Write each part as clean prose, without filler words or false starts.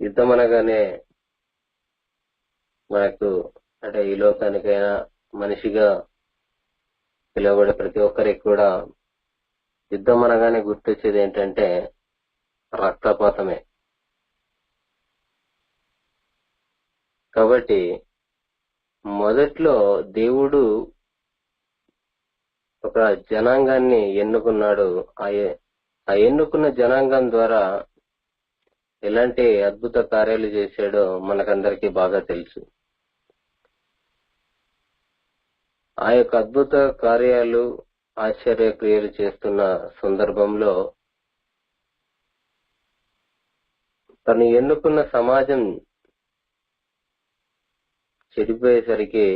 యుద్ధం అనగానే మనకు అంటే ఈ లోకానికైనా మనిషిగా పిలువబడే ప్రతి ఒక్కరికి కూడా యుద్ధం అనగానే గుర్తొచ్చేది ఏంటంటే రక్తపాతమే. కాబట్టి మొదట్లో దేవుడు ఒక జనాంగాన్ని ఎన్నుకున్నాడు. ఆ ఎన్నుకున్న జనాంగం ద్వారా ఎలాంటి అద్భుత కార్యాలు చేశాడో మనకందరికీ బాగా తెలుసు. ఆ యొక్క అద్భుత కార్యాలు, ఆశ్చర్యక్రియలు చేస్తున్న సందర్భంలో తను ఎన్నుకున్న సమాజం చెడిపోయేసరికి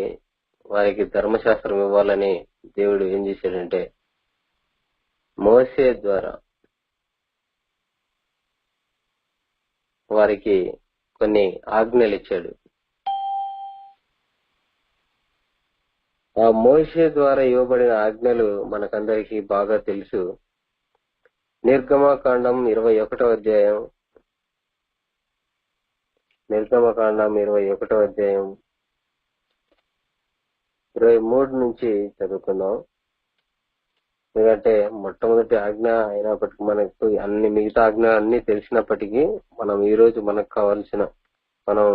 వారికి ధర్మశాస్త్రం ఇవ్వాలని దేవుడు ఏం చేశాడంటే మోసే ద్వారా వారికి కొన్ని ఆజ్ఞలు ఇచ్చాడు. ఆ మోసే ద్వారా ఇవ్వబడిన ఆజ్ఞలు మనకందరికీ బాగా తెలుసు. నిర్గమకాండం 21వ అధ్యాయం 23 నుంచి చదువుకుందాం. ఎందుకంటే మొట్టమొదటి ఆజ్ఞ అయినప్పటికీ మనకు అన్ని మిగతా ఆజ్ఞ అన్ని తెలిసినప్పటికీ మనం ఈ రోజు మనకు కావాల్సిన మనం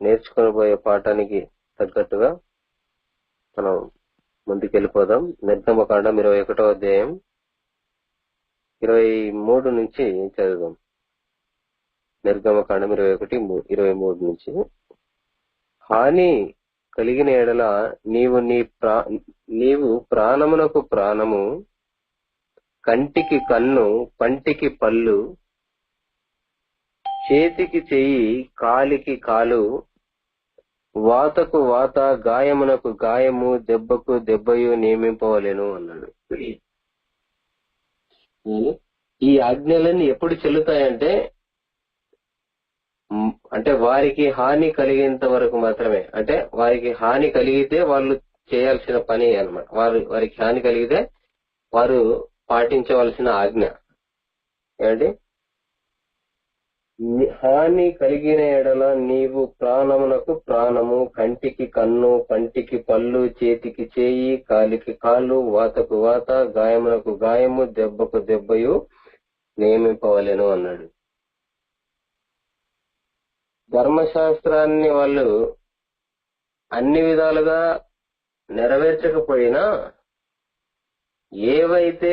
నేర్చుకొని పోయే పాఠానికి తగ్గట్టుగా మనం ముందుకెళ్ళిపోదాం. నిర్గమకాండం 21వ అధ్యాయం 23 నుంచి చదువుదాం. నిర్గమకాండం 23 నుంచి. హాని కలిగిన ఎడల నీవు ప్రాణమునకు ప్రాణము, కంటికి కన్ను, పంటికి పళ్ళు, చేతికి చెయ్యి, కాలికి కాలు, వాతకు వాత, గాయమునకు గాయము, దెబ్బకు దెబ్బయు నియమింపవలెను అన్నాడు. ఈ ఆజ్ఞలన్నీ ఎప్పుడు చెల్లుతాయంటే అంటే వారికి హాని కలిగేంత వరకు మాత్రమే. అంటే వారికి హాని కలిగితే వాళ్ళు చేయాల్సిన పని అన్నమాట. వారికి హాని కలిగితే వారు పాటించవలసిన ఆజ్ఞ ఏమండి? హాని కలిగిన ఎడల నీవు ప్రాణమునకు ప్రాణము, కంటికి కన్ను, పంటికి పళ్ళు, చేతికి చేయి, కాలికి కాలు, వాతకు వాత, గాయమునకు గాయము, దెబ్బకు దెబ్బయు నియమింపవలెను అన్నాడు. ధర్మశాస్త్రాన్ని వాళ్ళు అన్ని విధాలుగా నెరవేర్చకపోయినా ఏవైతే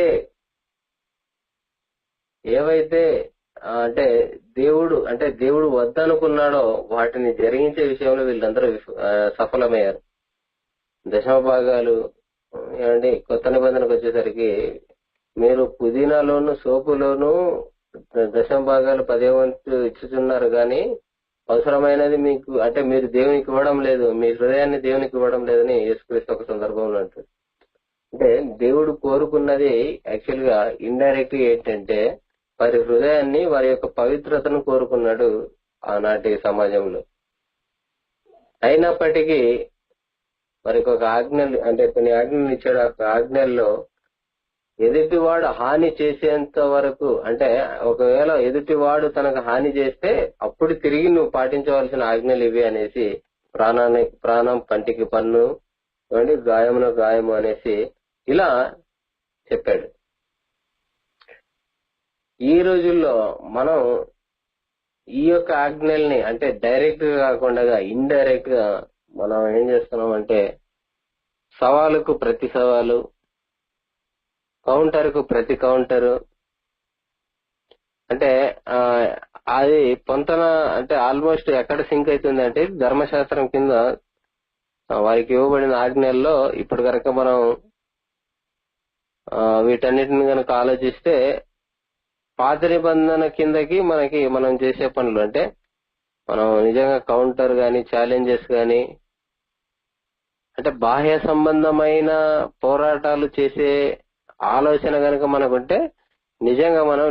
దేవుడు వద్దనుకున్నాడో వాటిని జరిగించే విషయంలో వీళ్ళందరూ సఫలమయ్యారు. దశమ భాగాలు ఏమండి, కొత్త నిబంధనకు వచ్చేసరికి మీరు పుదీనాలోను సోపులోను దశమ భాగాలు 10వ వంతు ఇచ్చుతున్నారు, కానీ అవసరమైనది మీకు అంటే మీరు దేవునికి ఇవ్వడం లేదు, మీ హృదయాన్ని దేవునికి ఇవ్వడం లేదని యేసుక్రీస్తు ఒక సందర్భంలో అంటారు. అంటే దేవుడు కోరుకున్నది యాక్చువల్ గా ఇండైరెక్ట్ గా ఏంటంటే వారి హృదయాన్ని, వారి యొక్క పవిత్రతను కోరుకున్నాడు ఆనాటి సమాజంలో. అయినప్పటికీ వారికి ఒక ఆజ్ఞలు అంటే కొన్ని ఆజ్ఞలు ఇచ్చాడు. ఆ ఆజ్ఞల్లో ఎదుటివాడు హాని చేసేంత వరకు, అంటే ఒకవేళ ఎదుటివాడు తనకు హాని చేస్తే అప్పుడు తిరిగి నువ్వు పాటించవలసిన ఆజ్ఞలు ఇవి అనేసి ప్రాణం, పంటికి పన్ను, గాయమున గాయము అనేసి ఇలా చెప్పాడు. ఈ రోజుల్లో మనం ఈ యొక్క ఆజ్ఞల్ని అంటే డైరెక్ట్ గా కాకుండా ఇండైరెక్ట్ గా మనం ఏం చేస్తున్నాం అంటే సవాలుకు ప్రతి సవాలు, కౌంటర్ కు ప్రతి కౌంటరు, అంటే అది పొంతన అంటే ఆల్మోస్ట్ ఎక్కడ సింక్ అవుతుంది అంటే ధర్మశాస్త్రం కింద వారికి ఇవ్వబడిన ఆజ్ఞల్లో ఇప్పుడు కనుక మనం వీటన్నిటిని కనుక ఆలోచిస్తే పాత నిబంధన కిందకి మనం చేసే పనులు అంటే మనం నిజంగా కౌంటర్ గాని ఛాలెంజెస్ గాని అంటే బాహ్య సంబంధమైన పోరాటాలు చేసే ఆలోచన కనుక మనకుంటే నిజంగా మనం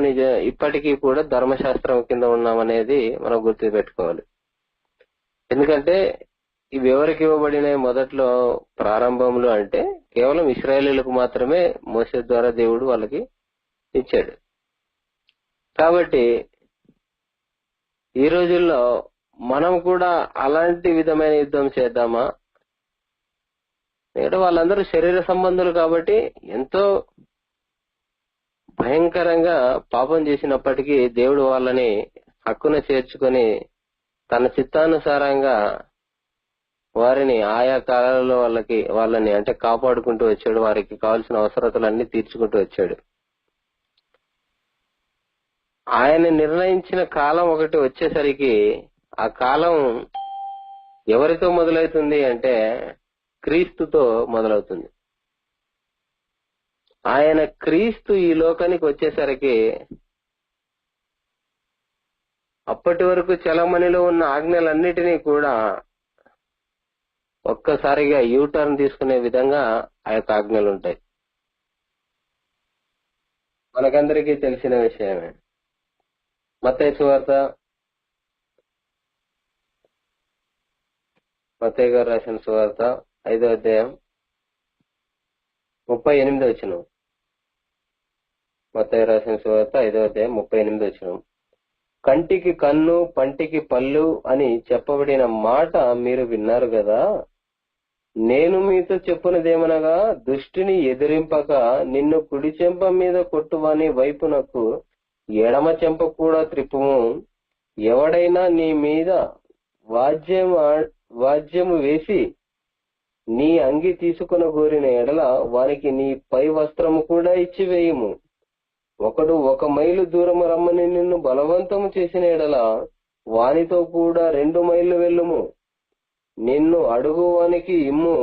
ఇప్పటికీ కూడా ధర్మశాస్త్రం కింద ఉన్నామనేది మనం గుర్తు పెట్టుకోవాలి. ఎందుకంటే ఇవి ఎవరికి ఇవ్వబడినాయి మొదట్లో ప్రారంభంలో అంటే కేవలం ఇశ్రాయేలీయులకు మాత్రమే మోసే ద్వారా దేవుడు వాళ్ళకి ఇచ్చాడు. కాబట్టి ఈ రోజుల్లో మనం కూడా అలాంటి విధమైన యుద్ధం చేద్దామా? ఎందుకంటే వాళ్ళందరూ శరీర సంబంధులు కాబట్టి ఎంతో భయంకరంగా పాపం చేసినప్పటికీ దేవుడు వాళ్ళని హక్కున చేర్చుకొని తన చిత్తానుసారంగా వారిని ఆయా కాలాలలో వాళ్ళని అంటే కాపాడుకుంటూ వచ్చాడు. వారికి కావాల్సిన అవసరతలన్నీ తీర్చుకుంటూ వచ్చాడు. ఆయన నిర్ణయించిన కాలం ఒకటి వచ్చేసరికి ఆ కాలం ఎవరితో మొదలవుతుంది అంటే క్రీస్తుతో మొదలవుతుంది. ఆయన క్రీస్తు ఈ లోకానికి వచ్చేసరికి అప్పటి వరకు చలమణిలో ఉన్న ఆజ్ఞలన్నిటినీ కూడా ఒక్కసారిగా యూటర్న్ తీసుకునే విధంగా ఆ యొక్క ఆజ్ఞలు ఉంటాయి. మనకందరికీ తెలిసిన విషయమే. మత్తయి సువార్త, మత్తయి గారు రాసిన సువార్త 5వ అధ్యాయం 38వ వచనం. మత్తయి రాసిన సువార్త 5వ అధ్యాయం 38వ వచనం. కంటికి కన్ను పంటికి పళ్ళు అని చెప్పబడిన మాట మీరు విన్నారు కదా. నేను మీతో చెప్పునదేమనగా, దుష్టిని ఎదిరింపక నిన్ను కుడి చెంప మీద కొట్టువాని వైపునకు ఎడమ చెంప కూడా త్రిప్పుము. ఎవడైనా నీ మీద వాద్యము వేసి నీ అంగి తీసుకుని కోరిన ఎడల వానికి నీ పై వస్త్రము కూడా ఇచ్చివేయుము. ఒకడు 1 మైలు దూరము రమ్మని నిన్ను బలవంతము చేసిన ఎడల వానితో కూడా 2 మైళ్ళు వెళ్ళుము. నిన్ను అడుగువానికి ఇమ్ము,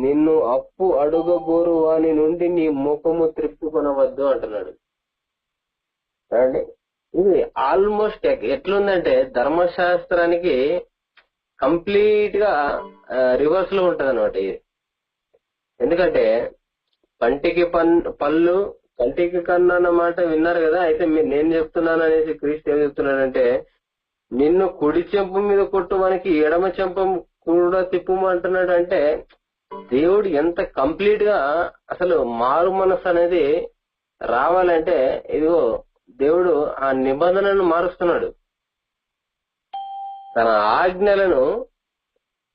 నిన్ను అప్పు అడుగగోరు వాని నుండి నీ ముఖము త్రిప్పుకొనవద్దు అంటున్నాడు. అండి, ఇది ఆల్మోస్ట్ ఎట్లుందంటే ధర్మశాస్త్రానికి కంప్లీట్ గా రివర్స్ లో ఉంటది అనమాట ఇది. ఎందుకంటే పంటికి పళ్ళు కంటికి కన్ను అన్న మాట విన్నారు కదా. అయితే నేను చెప్తున్నాను అనేసి క్రీస్తు ఏం చెప్తున్నాడంటే, నిన్ను కుడి చెంప మీద కొట్టువానికి ఎడమ చెంప కూడా తిప్పుము అంటున్నాడు. అంటే దేవుడు ఎంత కంప్లీట్ గా అసలు మారు మనసు అనేది రావాలంటే ఇదిగో దేవుడు ఆ నిబంధనను మారుస్తున్నాడు. తన ఆజ్ఞలను,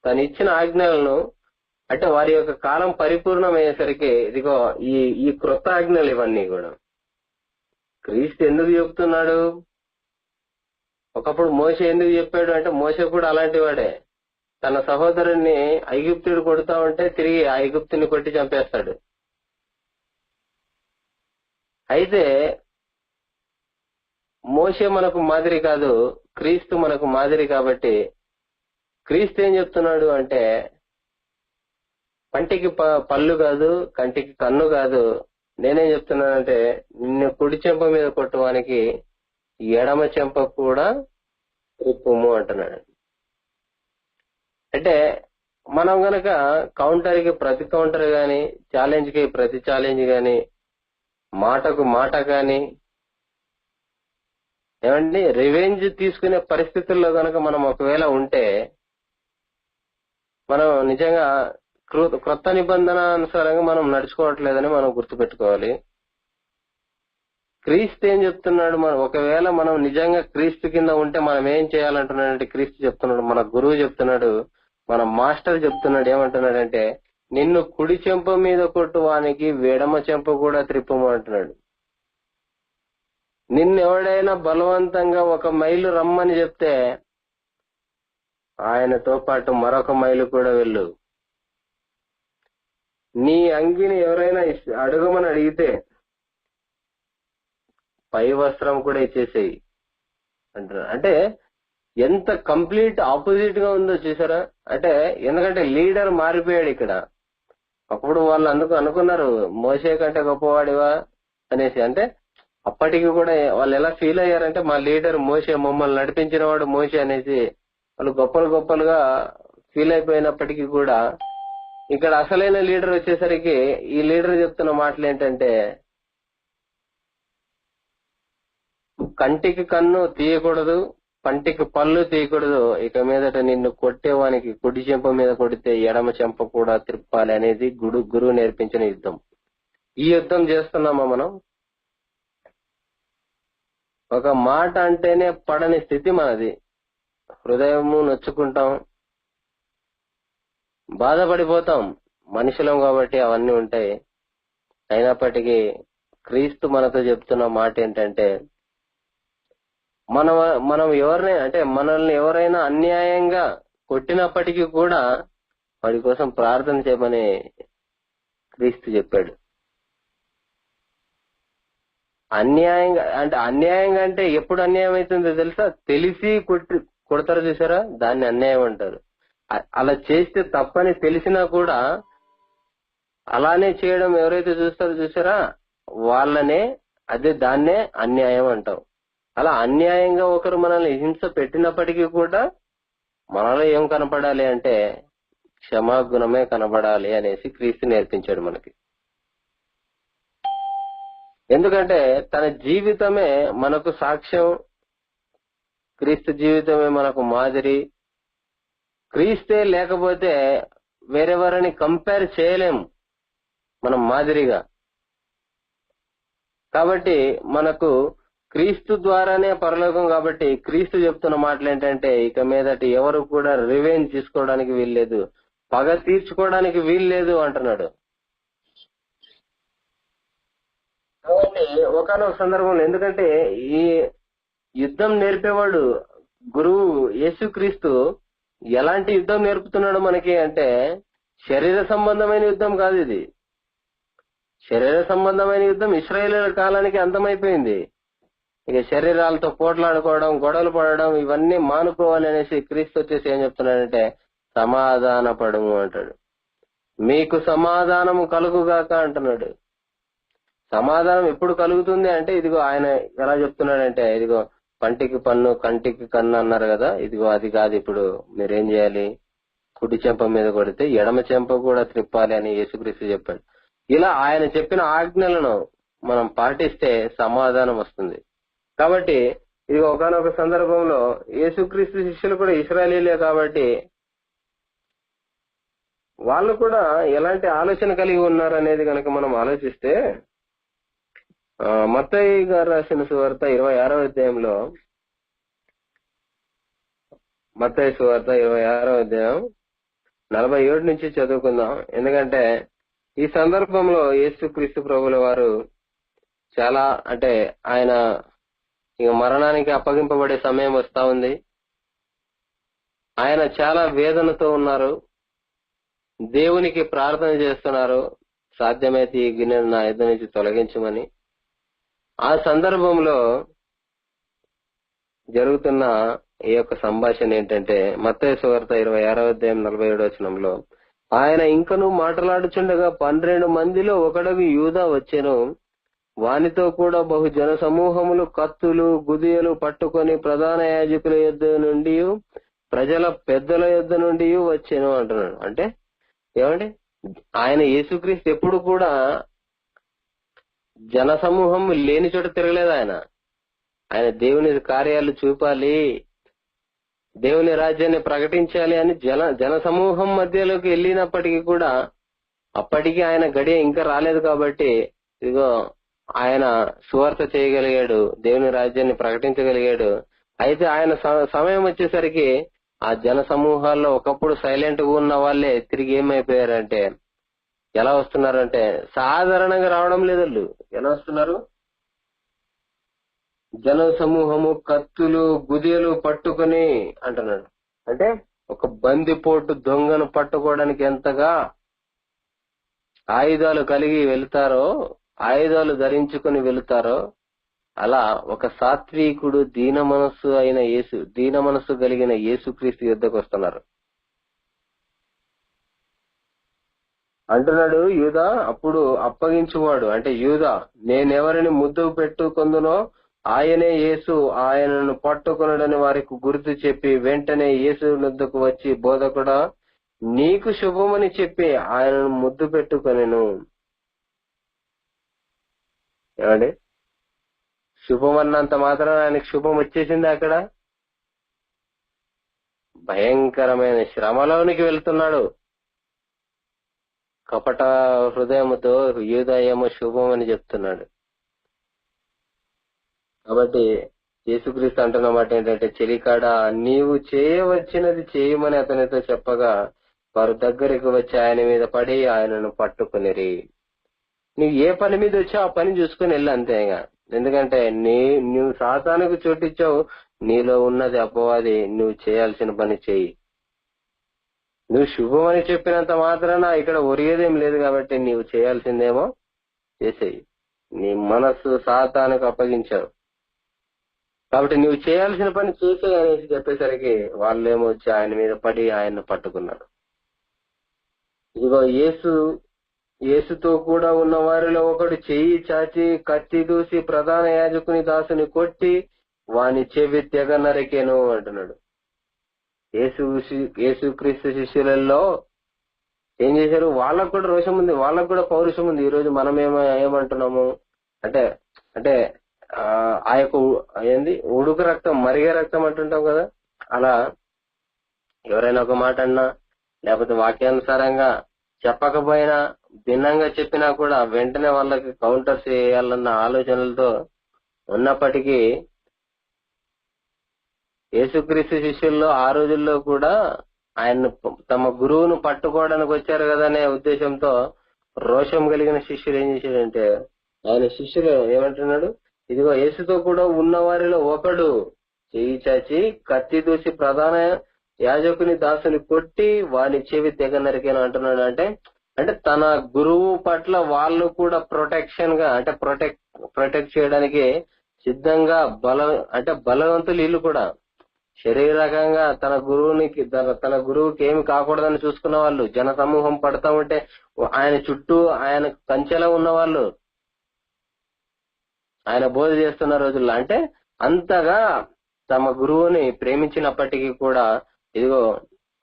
తను ఇచ్చిన ఆజ్ఞలను, అంటే వారి యొక్క కాలం పరిపూర్ణమయ్యేసరికి ఇదిగో ఈ క్రొత్త ఆజ్ఞలు ఇవన్నీ కూడా క్రీస్తు ఎందుకు చెప్తున్నాడు? ఒకప్పుడు మోషే ఎందుకు చెప్పాడు అంటే, మోషే కూడా అలాంటి వాడే. తన సహోదరుణ్ణి ఐగుప్తుడు కొడతా ఉంటే తిరిగి ఆ ఐగుప్తుని కొట్టి చంపేస్తాడు. అయితే మోషే మనకు మాదిరి కాదు, క్రీస్తు మనకు మాదిరి. కాబట్టి క్రీస్తు ఏం చెప్తున్నాడు అంటే, పంటికి పళ్ళు కాదు, కంటికి కన్ను కాదు, నేనేం చెప్తున్నానంటే నిన్ను కుడి చెంప మీద కొట్టడానికి ఎడమ చెంప కూడా త్రిప్పుము అంటున్నాడు. అంటే మనం గనక కౌంటర్ కి ప్రతి కౌంటర్ గాని, ఛాలెంజ్ కి ప్రతి ఛాలెంజ్ గాని, మాటకు మాట గాని, ఏమండి రివెంజ్ తీసుకునే పరిస్థితుల్లో గనక మనం ఒకవేళ ఉంటే మనం నిజంగా క్రొత్త నిబంధన అనుసారంగా మనం నడుచుకోవట్లేదని మనం గుర్తుపెట్టుకోవాలి. క్రీస్తు ఏం చెప్తున్నాడు? ఒకవేళ మనం నిజంగా క్రీస్తు కింద ఉంటే మనం ఏం చేయాలంటున్నాడంటే, క్రీస్తు చెప్తున్నాడు, మన గురువు చెప్తున్నాడు, మన మాస్టర్ చెప్తున్నాడు. ఏమంటున్నాడంటే, నిన్ను కుడి చెంప మీద కొట్టువానికి ఎడమ చెంప కూడా త్రిప్పుము అంటున్నాడు. నిన్నెవడైనా బలవంతంగా 1 మైలు రమ్మని చెప్తే ఆయనతో పాటు మరొక మైలు కూడా వెళ్ళు. నీ అంగిని ఎవరైనా అడగమని అడిగితే పై వస్త్రం కూడా ఇచ్చేసేయి అంటున్నారు. అంటే ఎంత కంప్లీట్ ఆపోజిట్ గా ఉందో చూసారా? అంటే ఎందుకంటే లీడర్ మారిపోయాడు ఇక్కడ. అప్పుడు వాళ్ళు అనుకున్నారు మోషే కంటే గొప్పవాడివా అనేసి. అంటే అప్పటికి కూడా వాళ్ళు ఎలా ఫీల్ అయ్యారంటే, మా లీడర్ మోషే, మమ్మల్ని నడిపించిన వాడు మోషే అనేసి వాళ్ళు గొప్పలుగా ఫీల్ అయిపోయినప్పటికీ కూడా ఇక్కడ అసలైన లీడర్ వచ్చేసరికి ఈ లీడర్ చెప్తున్న మాటలు ఏంటంటే, కంటికి కన్ను తీయకూడదు, పంటికి పళ్ళు తీయకూడదు, ఇక మీదట నిన్ను కొట్టేవానికి కుడి చెంప మీద కొడితే ఎడమ చెంప కూడా త్రిప్పాలి అనేది గురువు నేర్పించిన యుద్ధం. ఈ యుద్ధం చేస్తున్నామా మనం? ఒక మాట అంటేనే పడని స్థితి మనది. హృదయము నొచ్చుకుంటాం, బాధపడిపోతాం. మనుషులం కాబట్టి అవన్నీ ఉంటాయి. అయినప్పటికీ క్రీస్తు మనతో చెప్తున్న మాట ఏంటంటే, మనం మనం ఎవరినైనా అంటే మనల్ని ఎవరైనా అన్యాయంగా కొట్టినప్పటికీ కూడా వాడి కోసం ప్రార్థన చేయమని క్రీస్తు చెప్పాడు. అన్యాయంగా అంటే ఎప్పుడు అన్యాయం అవుతుందో తెలుసా? తెలిసి కొడతారు చూసారా, దాన్ని అన్యాయం అంటారు. అలా చేస్తే తప్పని తెలిసినా కూడా అలానే చేయడం ఎవరైతే చూస్తారో చూసారా, దాన్నే అన్యాయం అంటాం. అలా అన్యాయంగా ఒకరు మనల్ని హింస పెట్టినప్పటికీ కూడా మనలో ఏం కనపడాలి అంటే క్షమాగుణమే కనబడాలి అనేసి క్రీస్తు నేర్పించాడు మనకి. ఎందుకంటే తన జీవితమే మనకు సాక్ష్యం, క్రీస్తు జీవితమే మనకు మాదిరి. క్రీస్తే లేకపోతే వేరెవరిని కంపేర్ చేయలేము మనం మాదిరిగా. కాబట్టి మనకు క్రీస్తు ద్వారానే పరలోకం. కాబట్టి క్రీస్తు చెప్తున్న మాటలు ఏంటంటే, ఇక మీదటి ఎవరు కూడా రివెంజ్ తీసుకోవడానికి వీల్లేదు, పగ తీర్చుకోవడానికి వీల్లేదు అంటున్నాడు. కాబట్టి ఒకనొక సందర్భంలో, ఎందుకంటే ఈ యుద్ధం నేర్పేవాడు గురువు యేసుక్రీస్తు ఎలాంటి యుద్ధం నేర్పుతున్నాడు మనకి అంటే, శరీర సంబంధమైన యుద్ధం కాదు ఇది. శరీర సంబంధమైన యుద్ధం ఇశ్రాయేలీయుల కాలానికి అంతమైపోయింది. ఇక శరీరాలతో పోట్లాడుకోవడం, గొడవలు పడడం ఇవన్నీ మానుకోవాలి అనేసి క్రీస్తు వచ్చేసి ఏం చెప్తున్నాడంటే, సమాధాన పడము అంటాడు. మీకు సమాధానము కలుగుగాక అంటున్నాడు. సమాధానం ఎప్పుడు కలుగుతుంది అంటే, ఇదిగో ఆయన ఎలా చెప్తున్నాడంటే, ఇదిగో పంటికి పన్ను కంటికి కన్ను అన్నారు కదా, ఇదిగో అది కాదు. ఇప్పుడు మీరేం చేయాలి, కుడి చెంప మీద కొడితే ఎడమ చెంప కూడా త్రిప్పాలి అని యేసుక్రీస్తు చెప్పాడు. ఇలా ఆయన చెప్పిన ఆజ్ఞలను మనం పాటిస్తే సమాధానం వస్తుంది. కాబట్టి ఇది ఒకానొక సందర్భంలో యేసుక్రీస్తు శిష్యులు కూడా ఇశ్రాయేలీలే కాబట్టి వాళ్ళు కూడా ఎలాంటి ఆలోచన కలిగి ఉన్నారు అనేది కనుక మనం ఆలోచిస్తే, మత్తయి గారు రాసిన సువార్త 26వ అధ్యాయంలో, మత్తయి సువార్త 26వ అధ్యాయం 47 నుంచి చదువుకుందాం. ఎందుకంటే ఈ సందర్భంలో యేసుక్రీస్తు ప్రభుల వారు చాలా ఆయన ఇక మరణానికి అప్పగింపబడే సమయం వస్తా ఉంది. ఆయన చాలా వేదనతో ఉన్నారు, దేవునికి ప్రార్థన చేస్తున్నారు, సాధ్యమైతే ఈ గిన్నెను నా ఎదురు నుంచి తొలగించమని. ఆ సందర్భంలో జరుగుతున్న ఈ యొక్క సంభాషణ ఏంటంటే, మత్తయి సువార్త 26వ అధ్యాయం 47వ వచనంలో, ఆయన ఇంకనూ మాట్లాడుచుండగా 12 మందిలో ఒకడగు యూదా వచ్చెను. వానితో కూడా బహు జన సమూహములు కత్తులు గుదియలు పట్టుకొని ప్రధాన యాజకుల యొద్ద నుండి ప్రజల పెద్దల యొద్ద నుండి వచ్చెను అంటున్నాడు. అంటే ఏమండి, ఆయన యేసుక్రీస్తు ఎప్పుడు కూడా జన సమూహం లేని చోట తిరగలేదు. ఆయన దేవుని కార్యాలు చూపాలి, దేవుని రాజ్యాన్ని ప్రకటించాలి అని జన సమూహం మధ్యలోకి వెళ్ళినప్పటికీ కూడా అప్పటికి ఆయన గడియ ఇంకా రాలేదు. కాబట్టి ఇదిగో ఆయన సువార్త చేయగలిగాడు, దేవుని రాజ్యాన్ని ప్రకటించగలిగాడు. అయితే ఆయన సమయం వచ్చేసరికి ఆ జన సమూహాల్లో ఒకప్పుడు సైలెంట్ గా ఉన్న వాళ్ళే తిరిగి ఏమైపోయారంటే, ఎలా వస్తున్నారంటే సాధారణంగా రావడం లేదు. వాళ్ళు ఎలా వస్తున్నారు, జన సమూహము కత్తులు గుదియలు పట్టుకుని అంటున్నాడు. అంటే ఒక బందిపోటు దొంగను పట్టుకోవడానికి ఎంతగా ఆయుధాలు కలిగి వెళ్తారో, ఆయుధాలు ధరించుకుని వెళుతారో, అలా ఒక సాత్వికుడు దీన మనస్సు కలిగిన యేసుక్రీస్తు యుద్ధకు వస్తున్నారు అంటున్నాడు. యూదా అప్పుడు అప్పగించువాడు అంటే యూదా, నేనెవరిని ముద్దు పెట్టుకొందునో ఆయనే యేసు, ఆయనను పట్టుకొనడని వారికి గుర్తు చెప్పి వెంటనే యేసు వద్దకు వచ్చి, బోధకుడా నీకు శుభమని చెప్పి ఆయనను ముద్దు పెట్టుకొనెను. ఏమండి, శుభం అన్నంత మాత్రం ఆయనకు శుభం వచ్చేసింది. అక్కడ భయంకరమైన శ్రమలోనికి వెళ్తున్నాడు. కపట హృదయముతో యూదా ఏమో శుభం అని చెప్తున్నాడు. కాబట్టి యేసుక్రీస్తు అంటున్న మాట ఏంటంటే, చెలికాడా నీవు చేయవలసినది చేయమని అతనితో చెప్పగా వారు దగ్గరికి వచ్చి ఆయన మీద పడి ఆయనను పట్టుకునిరి. నువ్వు ఏ పని మీద వచ్చావు ఆ పని చూసుకుని వెళ్ళు అంతే. ఎందుకంటే నువ్వు సాతానుకు చోటిచ్చావు, నీలో ఉన్నది అపవాది. నువ్వు చేయాల్సిన పని చెయ్యి. నువ్వు శుభం అని చెప్పినంత మాత్రాన ఇక్కడ ఒరిగేదేం లేదు కాబట్టి నీవు చేయాల్సిందేమో చేసేయి. నీ మనస్సు సాతానుకు అప్పగించావు కాబట్టి నువ్వు చేయాల్సిన పని చేసేయి అనేసి చెప్పేసరికి వాళ్ళేమో వచ్చి ఆయన మీద పడి ఆయన్ను పట్టుకున్నారు. ఇదిగో యేసుతో కూడా ఉన్న వారిలో ఒకడు చెయ్యి చాచి కత్తి దూసి ప్రధాన యాజకుని దాసుని కొట్టి వాని చెవి తెగ నరికెను అంటున్నాడు. యేసుక్రీస్తు శిష్యులలో ఏం చేశారు? వాళ్ళకు కూడా రోషం ఉంది, వాళ్ళకు కూడా పౌరుషం ఉంది. ఈ రోజు మనం ఏమంటున్నాము అంటే అంటే ఆ యొక్క ఉడుకు రక్తం మరిగే రక్తం అంటుంటాం కదా. అలా ఎవరైనా ఒక మాట అన్నా లేకపోతే వాక్యానుసారంగా చెప్పకపోయినా భిన్నంగా చెప్పినా కూడా వెంటనే వాళ్ళకి కౌంటర్స్ చేయాలన్న ఆలోచనలతో ఉన్నప్పటికీ యేసుక్రీస్తు శిష్యుల్లో ఆ రోజుల్లో కూడా ఆయన తమ గురువును పట్టుకోవడానికి వచ్చారు కదా అనే ఉద్దేశంతో రోషం కలిగిన శిష్యులు ఏం చేశాడంటే, ఆయన శిష్యులు ఏమంటున్నాడు, ఇదిగో యేసుతో కూడా ఉన్న వారిలో ఒకడు చెయ్యి చాచి కత్తి దూసి ప్రధాన యాజకుని దాసుని కొట్టి వాని చెవి తెగ నరికేను అంటున్నాడు. అంటే తన గురువు పట్ల వాళ్ళు కూడా ప్రొటెక్షన్ గా అంటే ప్రొటెక్ట్ చేయడానికి సిద్ధంగా బలవంతులు వీళ్ళు కూడా శరీరకంగా తన గురువుకి ఏమి కాకూడదని చూసుకున్న వాళ్ళు, జన సమూహం పడతా ఉంటే ఆయన చుట్టూ ఆయన కంచెలో ఉన్న వాళ్ళు, ఆయన బోధ చేస్తున్న రోజుల్లో అంటే అంతగా తమ గురువుని ప్రేమించినప్పటికీ కూడా ఇదిగో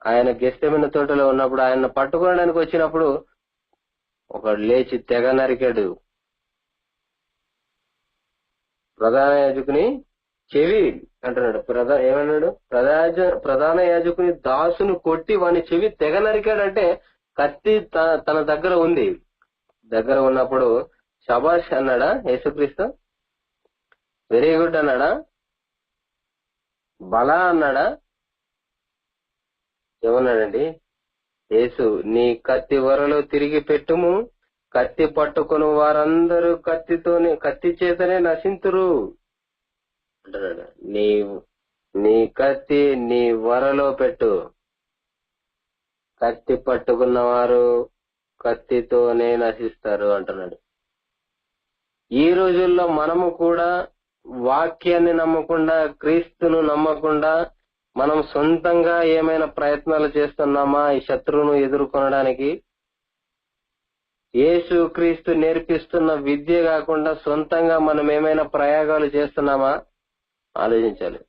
ఆయన గెస్తెమనే తోటలో ఉన్నప్పుడు ఆయన పట్టుకోవడానికి వచ్చినప్పుడు ఒకడు లేచి తెగ నరికాడు. ప్రధాన యాజకుని చెవి అంటున్నాడు. ఏమన్నాడు? ప్రధాన యాజకుని దాసును కొట్టి వాని చెవి తెగ నరికాడంటే కత్తి తన దగ్గర ఉంది. దగ్గర ఉన్నప్పుడు శబాష్ అన్నాడా యేసుక్రీస్తు? వెరీ గుడ్ అన్నాడా? బలా అన్నాడా? ఏమన్నాడండి యేసు? నీ కత్తి వరలో తిరిగి పెట్టుము, కత్తి పట్టుకుని వారందరూ కత్తి చేతనే నశింతురు అంటున్నాడు. నీ కత్తి నీ వరలో పెట్టు, కత్తి పట్టుకున్న వారు కత్తితోనే నశిస్తారు అంటున్నాడు. ఈ రోజుల్లో మనము కూడా వాక్యాన్ని నమ్మకుండా, క్రీస్తును నమ్మకుండా మనం సొంతంగా ఏమైనా ప్రయత్నాలు చేస్తున్నామా ఈ శత్రువును ఎదుర్కొనడానికి? యేసు క్రీస్తు నేర్పిస్తున్న విద్య కాకుండా సొంతంగా మనం ఏమైనా ప్రయోగాలు చేస్తున్నామా ఆలోచించాలి.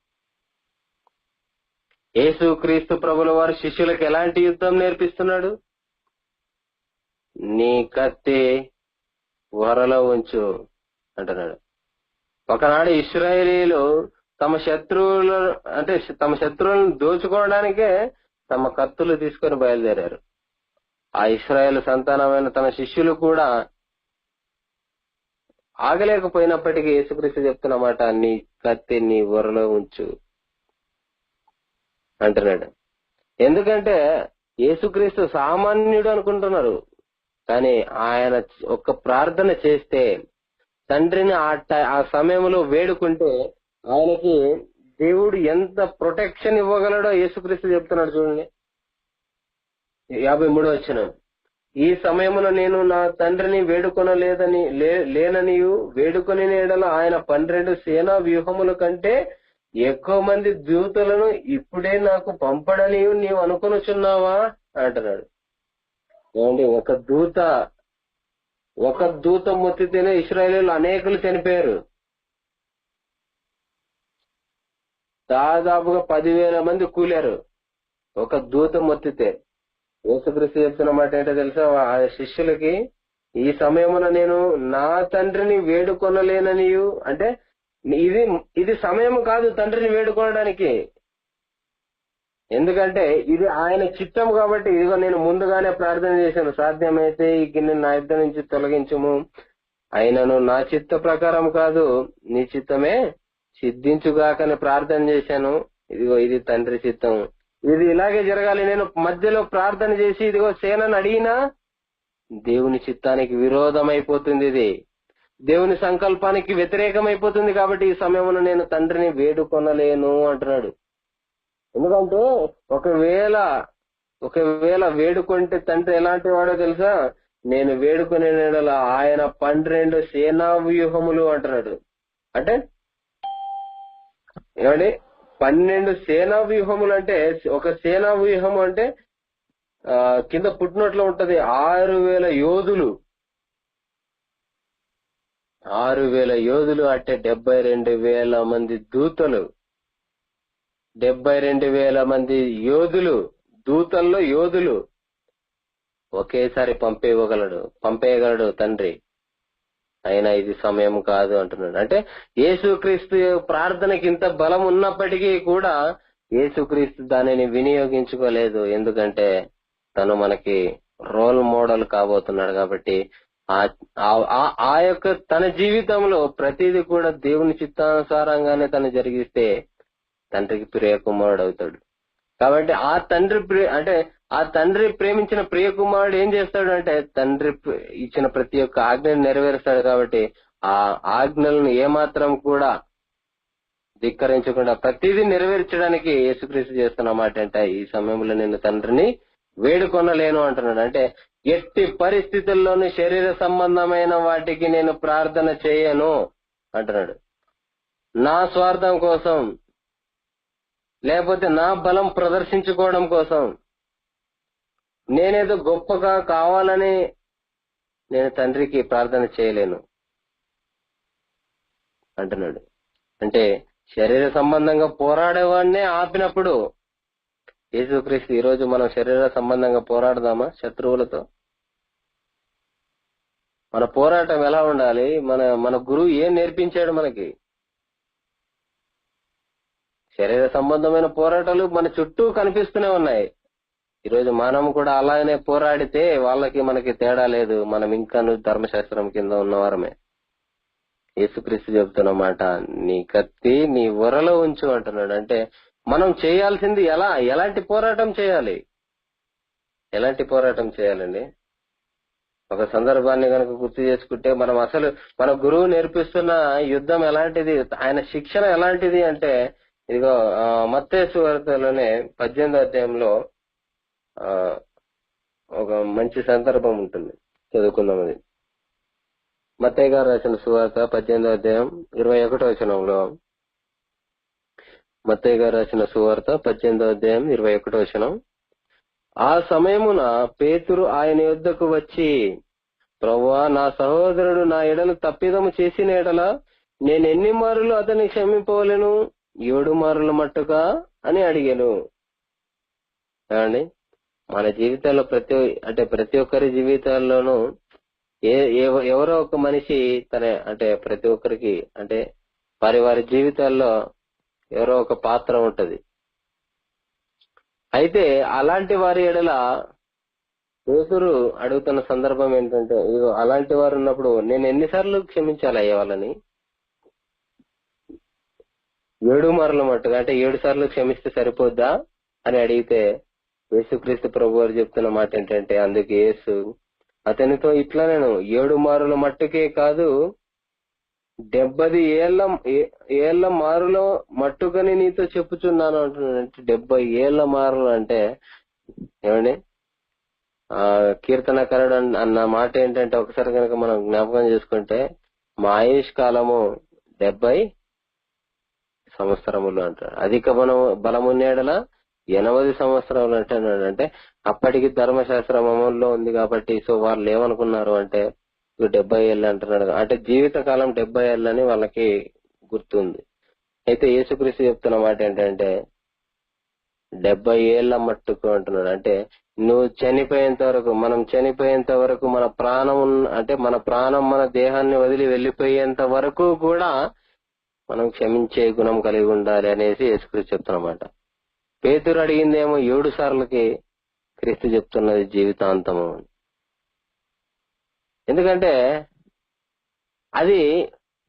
యేసు క్రీస్తు ప్రభుల వారు శిష్యులకు ఎలాంటి యుద్ధం నేర్పిస్తున్నాడు? నీ కత్తి వరలో ఉంచు అంటున్నాడు. ఒకనాడు ఇశ్రాయేలీలు తమ శత్రువులను దోచుకోవడానికే తమ కత్తులు తీసుకొని బయలుదేరారు. ఆ ఇశ్రాయేలు సంతానమైన తన శిష్యులు కూడా ఆగలేకపోయినప్పటికీ యేసుక్రీస్తు చెప్తున్న మాట, నీ కత్తి నీ వరలో ఉంచు అంటున్నాడు. ఎందుకంటే యేసుక్రీస్తు సామాన్యుడు అనుకుంటున్నారు, కానీ ఆయన ఒక్క ప్రార్థన చేస్తే, తండ్రిని ఆ సమయంలో వేడుకుంటే ఆయనకి దేవుడు ఎంత ప్రొటెక్షన్ ఇవ్వగలడో యేసుక్రీస్తు చెప్తున్నాడు. చూడండి 53వ వచనం, ఈ సమయమున నేను నా తండ్రిని లేననియు వేడుకొని ఎడల ఆయన 12 సేనా వ్యూహముల కంటే ఎక్కువ మంది దూతలను ఇప్పుడే నాకు పంపడని నీవు అనుకొనుచున్నావా అంటున్నాడు. ఏమండి, ఒక దూత మొత్తితేనే ఇశ్రాయేలీయులు అనేకులు చనిపోయారు. దాదాపుగా 10,000 మంది కూలారు ఒక దూత మొత్తితే. యేసుక్రీస్తు చెప్తున్న మాట ఏంటో తెలుసా? ఆ శిష్యులకి, ఈ సమయమున నేను నా తండ్రిని వేడుకొనలేననియు అంటే ఇది సమయం కాదు తండ్రిని వేడుకోవడానికి. ఎందుకంటే ఇది ఆయన చిత్తం కాబట్టి, ఇదిగో నేను ముందుగానే ప్రార్థన చేశాను, సాధ్యమైతే ఈ గిన్నె నా ఇద్దరి నుంచి తొలగించుము, అయినను నా చిత్త ప్రకారం కాదు నీ చిత్తమే సిద్ధించుగాకని ప్రార్థన చేశాను, ఇదిగో ఇది తండ్రి చిత్తం, ఇది ఇలాగే జరగాలి. నేను మధ్యలో ప్రార్థన చేసి ఇదిగో సేనని అడిగినా దేవుని చిత్తానికి విరోధమైపోతుంది, ఇది దేవుని సంకల్పానికి వ్యతిరేకమైపోతుంది. కాబట్టి ఈ సమయంలో నేను తండ్రిని వేడుకొనలేను అంటున్నాడు. ఎందుకంటే ఒకవేళ వేడుకుంటే తండ్రి ఎలాంటి వాడో తెలుసా? నేను వేడుకునే ఆయన 12 సేనా వ్యూహములు అంటున్నాడు. అంటే ఏమండి, 12 సేనా వ్యూహములు అంటే, ఒక సేనా వ్యూహం అంటే కింద పుట్టినట్లు ఉంటది 6,000 యోధులు. 6,000 యోధులు అంటే 72,000 మంది దూతలు. 72,000 మంది యోధులు, దూతల్లో యోధులు ఒకేసారి పంపేయగలడు తండ్రి. అయినా ఇది సమయం కాదు అంటున్నాడు. అంటే యేసుక్రీస్తు ప్రార్థనకి ఇంత బలం ఉన్నప్పటికీ కూడా యేసుక్రీస్తు దానిని వినియోగించుకోలేదు. ఎందుకంటే తను మనకి రోల్ మోడల్ కాబోతున్నాడు. కాబట్టి ఆ యొక్క తన జీవితంలో ప్రతిదీ కూడా దేవుని చిత్తానుసారంగానే తను జరిగిస్తే తండ్రికి ప్రియకుమారుడు అవుతాడు. కాబట్టి ఆ తండ్రి ప్రేమించిన ప్రియకుమారుడు ఏం చేస్తాడు అంటే తండ్రి ఇచ్చిన ప్రతి ఒక్క ఆజ్ఞను నెరవేరుస్తాడు. కాబట్టి ఆ ఆజ్ఞలను ఏమాత్రం కూడా ధిక్కరించకుండా ప్రతిదీ నెరవేర్చడానికి యేసుక్రీస్తు చేస్తున్న మాట అంటే, ఈ సమయంలో నేను తండ్రిని వేడుకొనలేను అంటున్నాడు. అంటే ఎట్టి పరిస్థితుల్లోనూ శరీర సంబంధమైన వాటికి నేను ప్రార్థన చేయను అంటున్నాడు. నా స్వార్థం కోసం, లేకపోతే నా బలం ప్రదర్శించుకోవడం కోసం, నేనేదో గొప్పగా కావాలని నేను తండ్రికి ప్రార్థన చేయలేను అంటున్నాడు. అంటే శరీర సంబంధంగా పోరాడేవాడినే ఆపినప్పుడు, యేసుక్రీస్తు ఈరోజు మనం శరీర సంబంధంగా పోరాడదామా శత్రువులతో? మన పోరాటం ఎలా ఉండాలి? మన గురువు ఏం నేర్పించాడు మనకి? శరీర సంబంధమైన పోరాటాలు మన చుట్టూ కనిపిస్తూనే ఉన్నాయి. ఈరోజు మనం కూడా అలాగనే పోరాడితే వాళ్ళకి మనకి తేడా లేదు. మనం ఇంకా ధర్మశాస్త్రం కింద ఉన్నవారమే. యేసుక్రీస్తు చెబుతున్నమాట, నీ కత్తి నీ ఒరలో ఉంచు అంటున్నాడు. అంటే మనం చేయాల్సింది ఎలాంటి పోరాటం చేయాలి? ఎలాంటి పోరాటం చేయాలండి? ఒక సందర్భాన్ని కనుక గుర్తు చేసుకుంటే, మనం అసలు మన గురువు నేర్పిస్తున్న యుద్ధం ఎలాంటిది, ఆయన శిక్షణ ఎలాంటిది అంటే, ఇదిగో మత్తయి సువార్తలోనే 18వ అధ్యాయంలో ఒక మంచి సందర్భం ఉంటుంది, చదువుకుందాం. అది మత్తయి గారు రాసిన సువార్త 18వ అధ్యాయం 21వ వచనంలో, మత్తయి గారు రాసిన సువార్త 18వ అధ్యాయం 21వ వచనం, ఆ సమయమున పేతురు ఆయన యొద్దకు వచ్చి, ప్రభువా, నా సహోదరుడు నా ఎడలు తప్పిదము చేసిన ఎడల నేను ఎన్ని మారులు అతన్ని క్షమింపవలెను? 7 మారుల మట్టుగా అని అడిగాను. ఏమండి, మన జీవితాల్లో ప్రతి ఒక్కరి జీవితాల్లోనూ ఎవరో ఒక మనిషి ప్రతి ఒక్కరికి వారి జీవితాల్లో ఎవరో ఒక పాత్ర ఉంటది. అయితే అలాంటి వారి ఎడల పేతురు అడుగుతున్న సందర్భం ఏంటంటే, ఇదిగో అలాంటి వారు ఉన్నప్పుడు నేను ఎన్నిసార్లు క్షమించాలి అయ్యే వాళ్ళని? 7 మారుల మట్టుగా, అంటే 7 సార్లు క్షమిస్తే సరిపోద్దా అని అడిగితే, యేసుక్రీస్తు ప్రభు వారు చెప్తున్న మాట ఏంటంటే, అందుకే యేసు అతనితో ఇట్లా, నేను 7 మారుల మట్టుకే కాదు 70 ఏళ్ల మారుల మట్టుకని నీతో చెప్పుచున్నాను అంటున్నాడు. అంటే 70 ఏళ్ల మారులు అంటే ఏమండి, కీర్తనకారుడు అన్న మాట ఏంటంటే, ఒకసారి కనుక మనం జ్ఞాపకం చేసుకుంటే, మా ఆయుష్ కాలము 70 సంవత్సరములు అంటాడు. అధిక బలమున్నేడల 80 సంవత్సరాలు అంటున్నాడు. అంటే అప్పటికి ధర్మశాస్త్రం అమల్లో ఉంది కాబట్టి, సో వాళ్ళు ఏమనుకున్నారు అంటే 70 ఏళ్ళు అంటున్నాడు. అంటే జీవితకాలం 70 ఏళ్ళని వాళ్ళకి గుర్తుంది. అయితే యేసుక్రీస్తు చెప్తున్న మాట ఏంటంటే 70 ఏళ్ల మట్టుకు అంటున్నాడు. అంటే నువ్వు చనిపోయేంత వరకు, మనం చనిపోయేంత వరకు, మన ప్రాణం మన దేహాన్ని వదిలి వెళ్లిపోయేంత వరకు కూడా మనం క్షమించే గుణం కలిగి ఉండాలి అనేసి యేసుక్రీస్తు చెప్తున్నమాట. పేతురు అడిగిందేమో 7 సార్లకి, క్రీస్తు చెప్తున్నది జీవితాంతము. ఎందుకంటే అది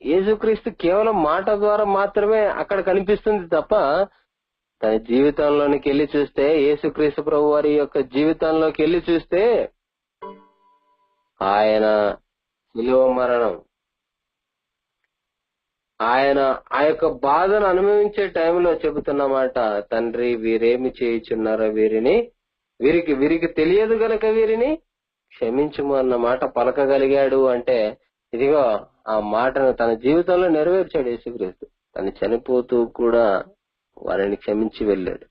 యేసుక్రీస్తు కేవలం మాట ద్వారా మాత్రమే అక్కడ కనిపిస్తుంది తప్ప తన జీవితంలోనికి వెళ్ళి చూస్తే, యేసుక్రీస్తు ప్రభు వారి యొక్క జీవితంలోకి వెళ్ళి చూస్తే ఆయన శిలువ మరణం, ఆయన ఆ యొక్క బాధను అనుభవించే టైంలో చెబుతున్నమాట, తండ్రి వీరేమి చేయుచున్నారో వీరికి తెలియదు గనక వీరిని క్షమించుము అన్న మాట పలకగలిగాడు. అంటే ఇదిగో ఆ మాటను తన జీవితంలో నెరవేర్చాడు యేసుక్రీస్తు. తను చనిపోతూ కూడా వారిని క్షమించి వెళ్ళాడు.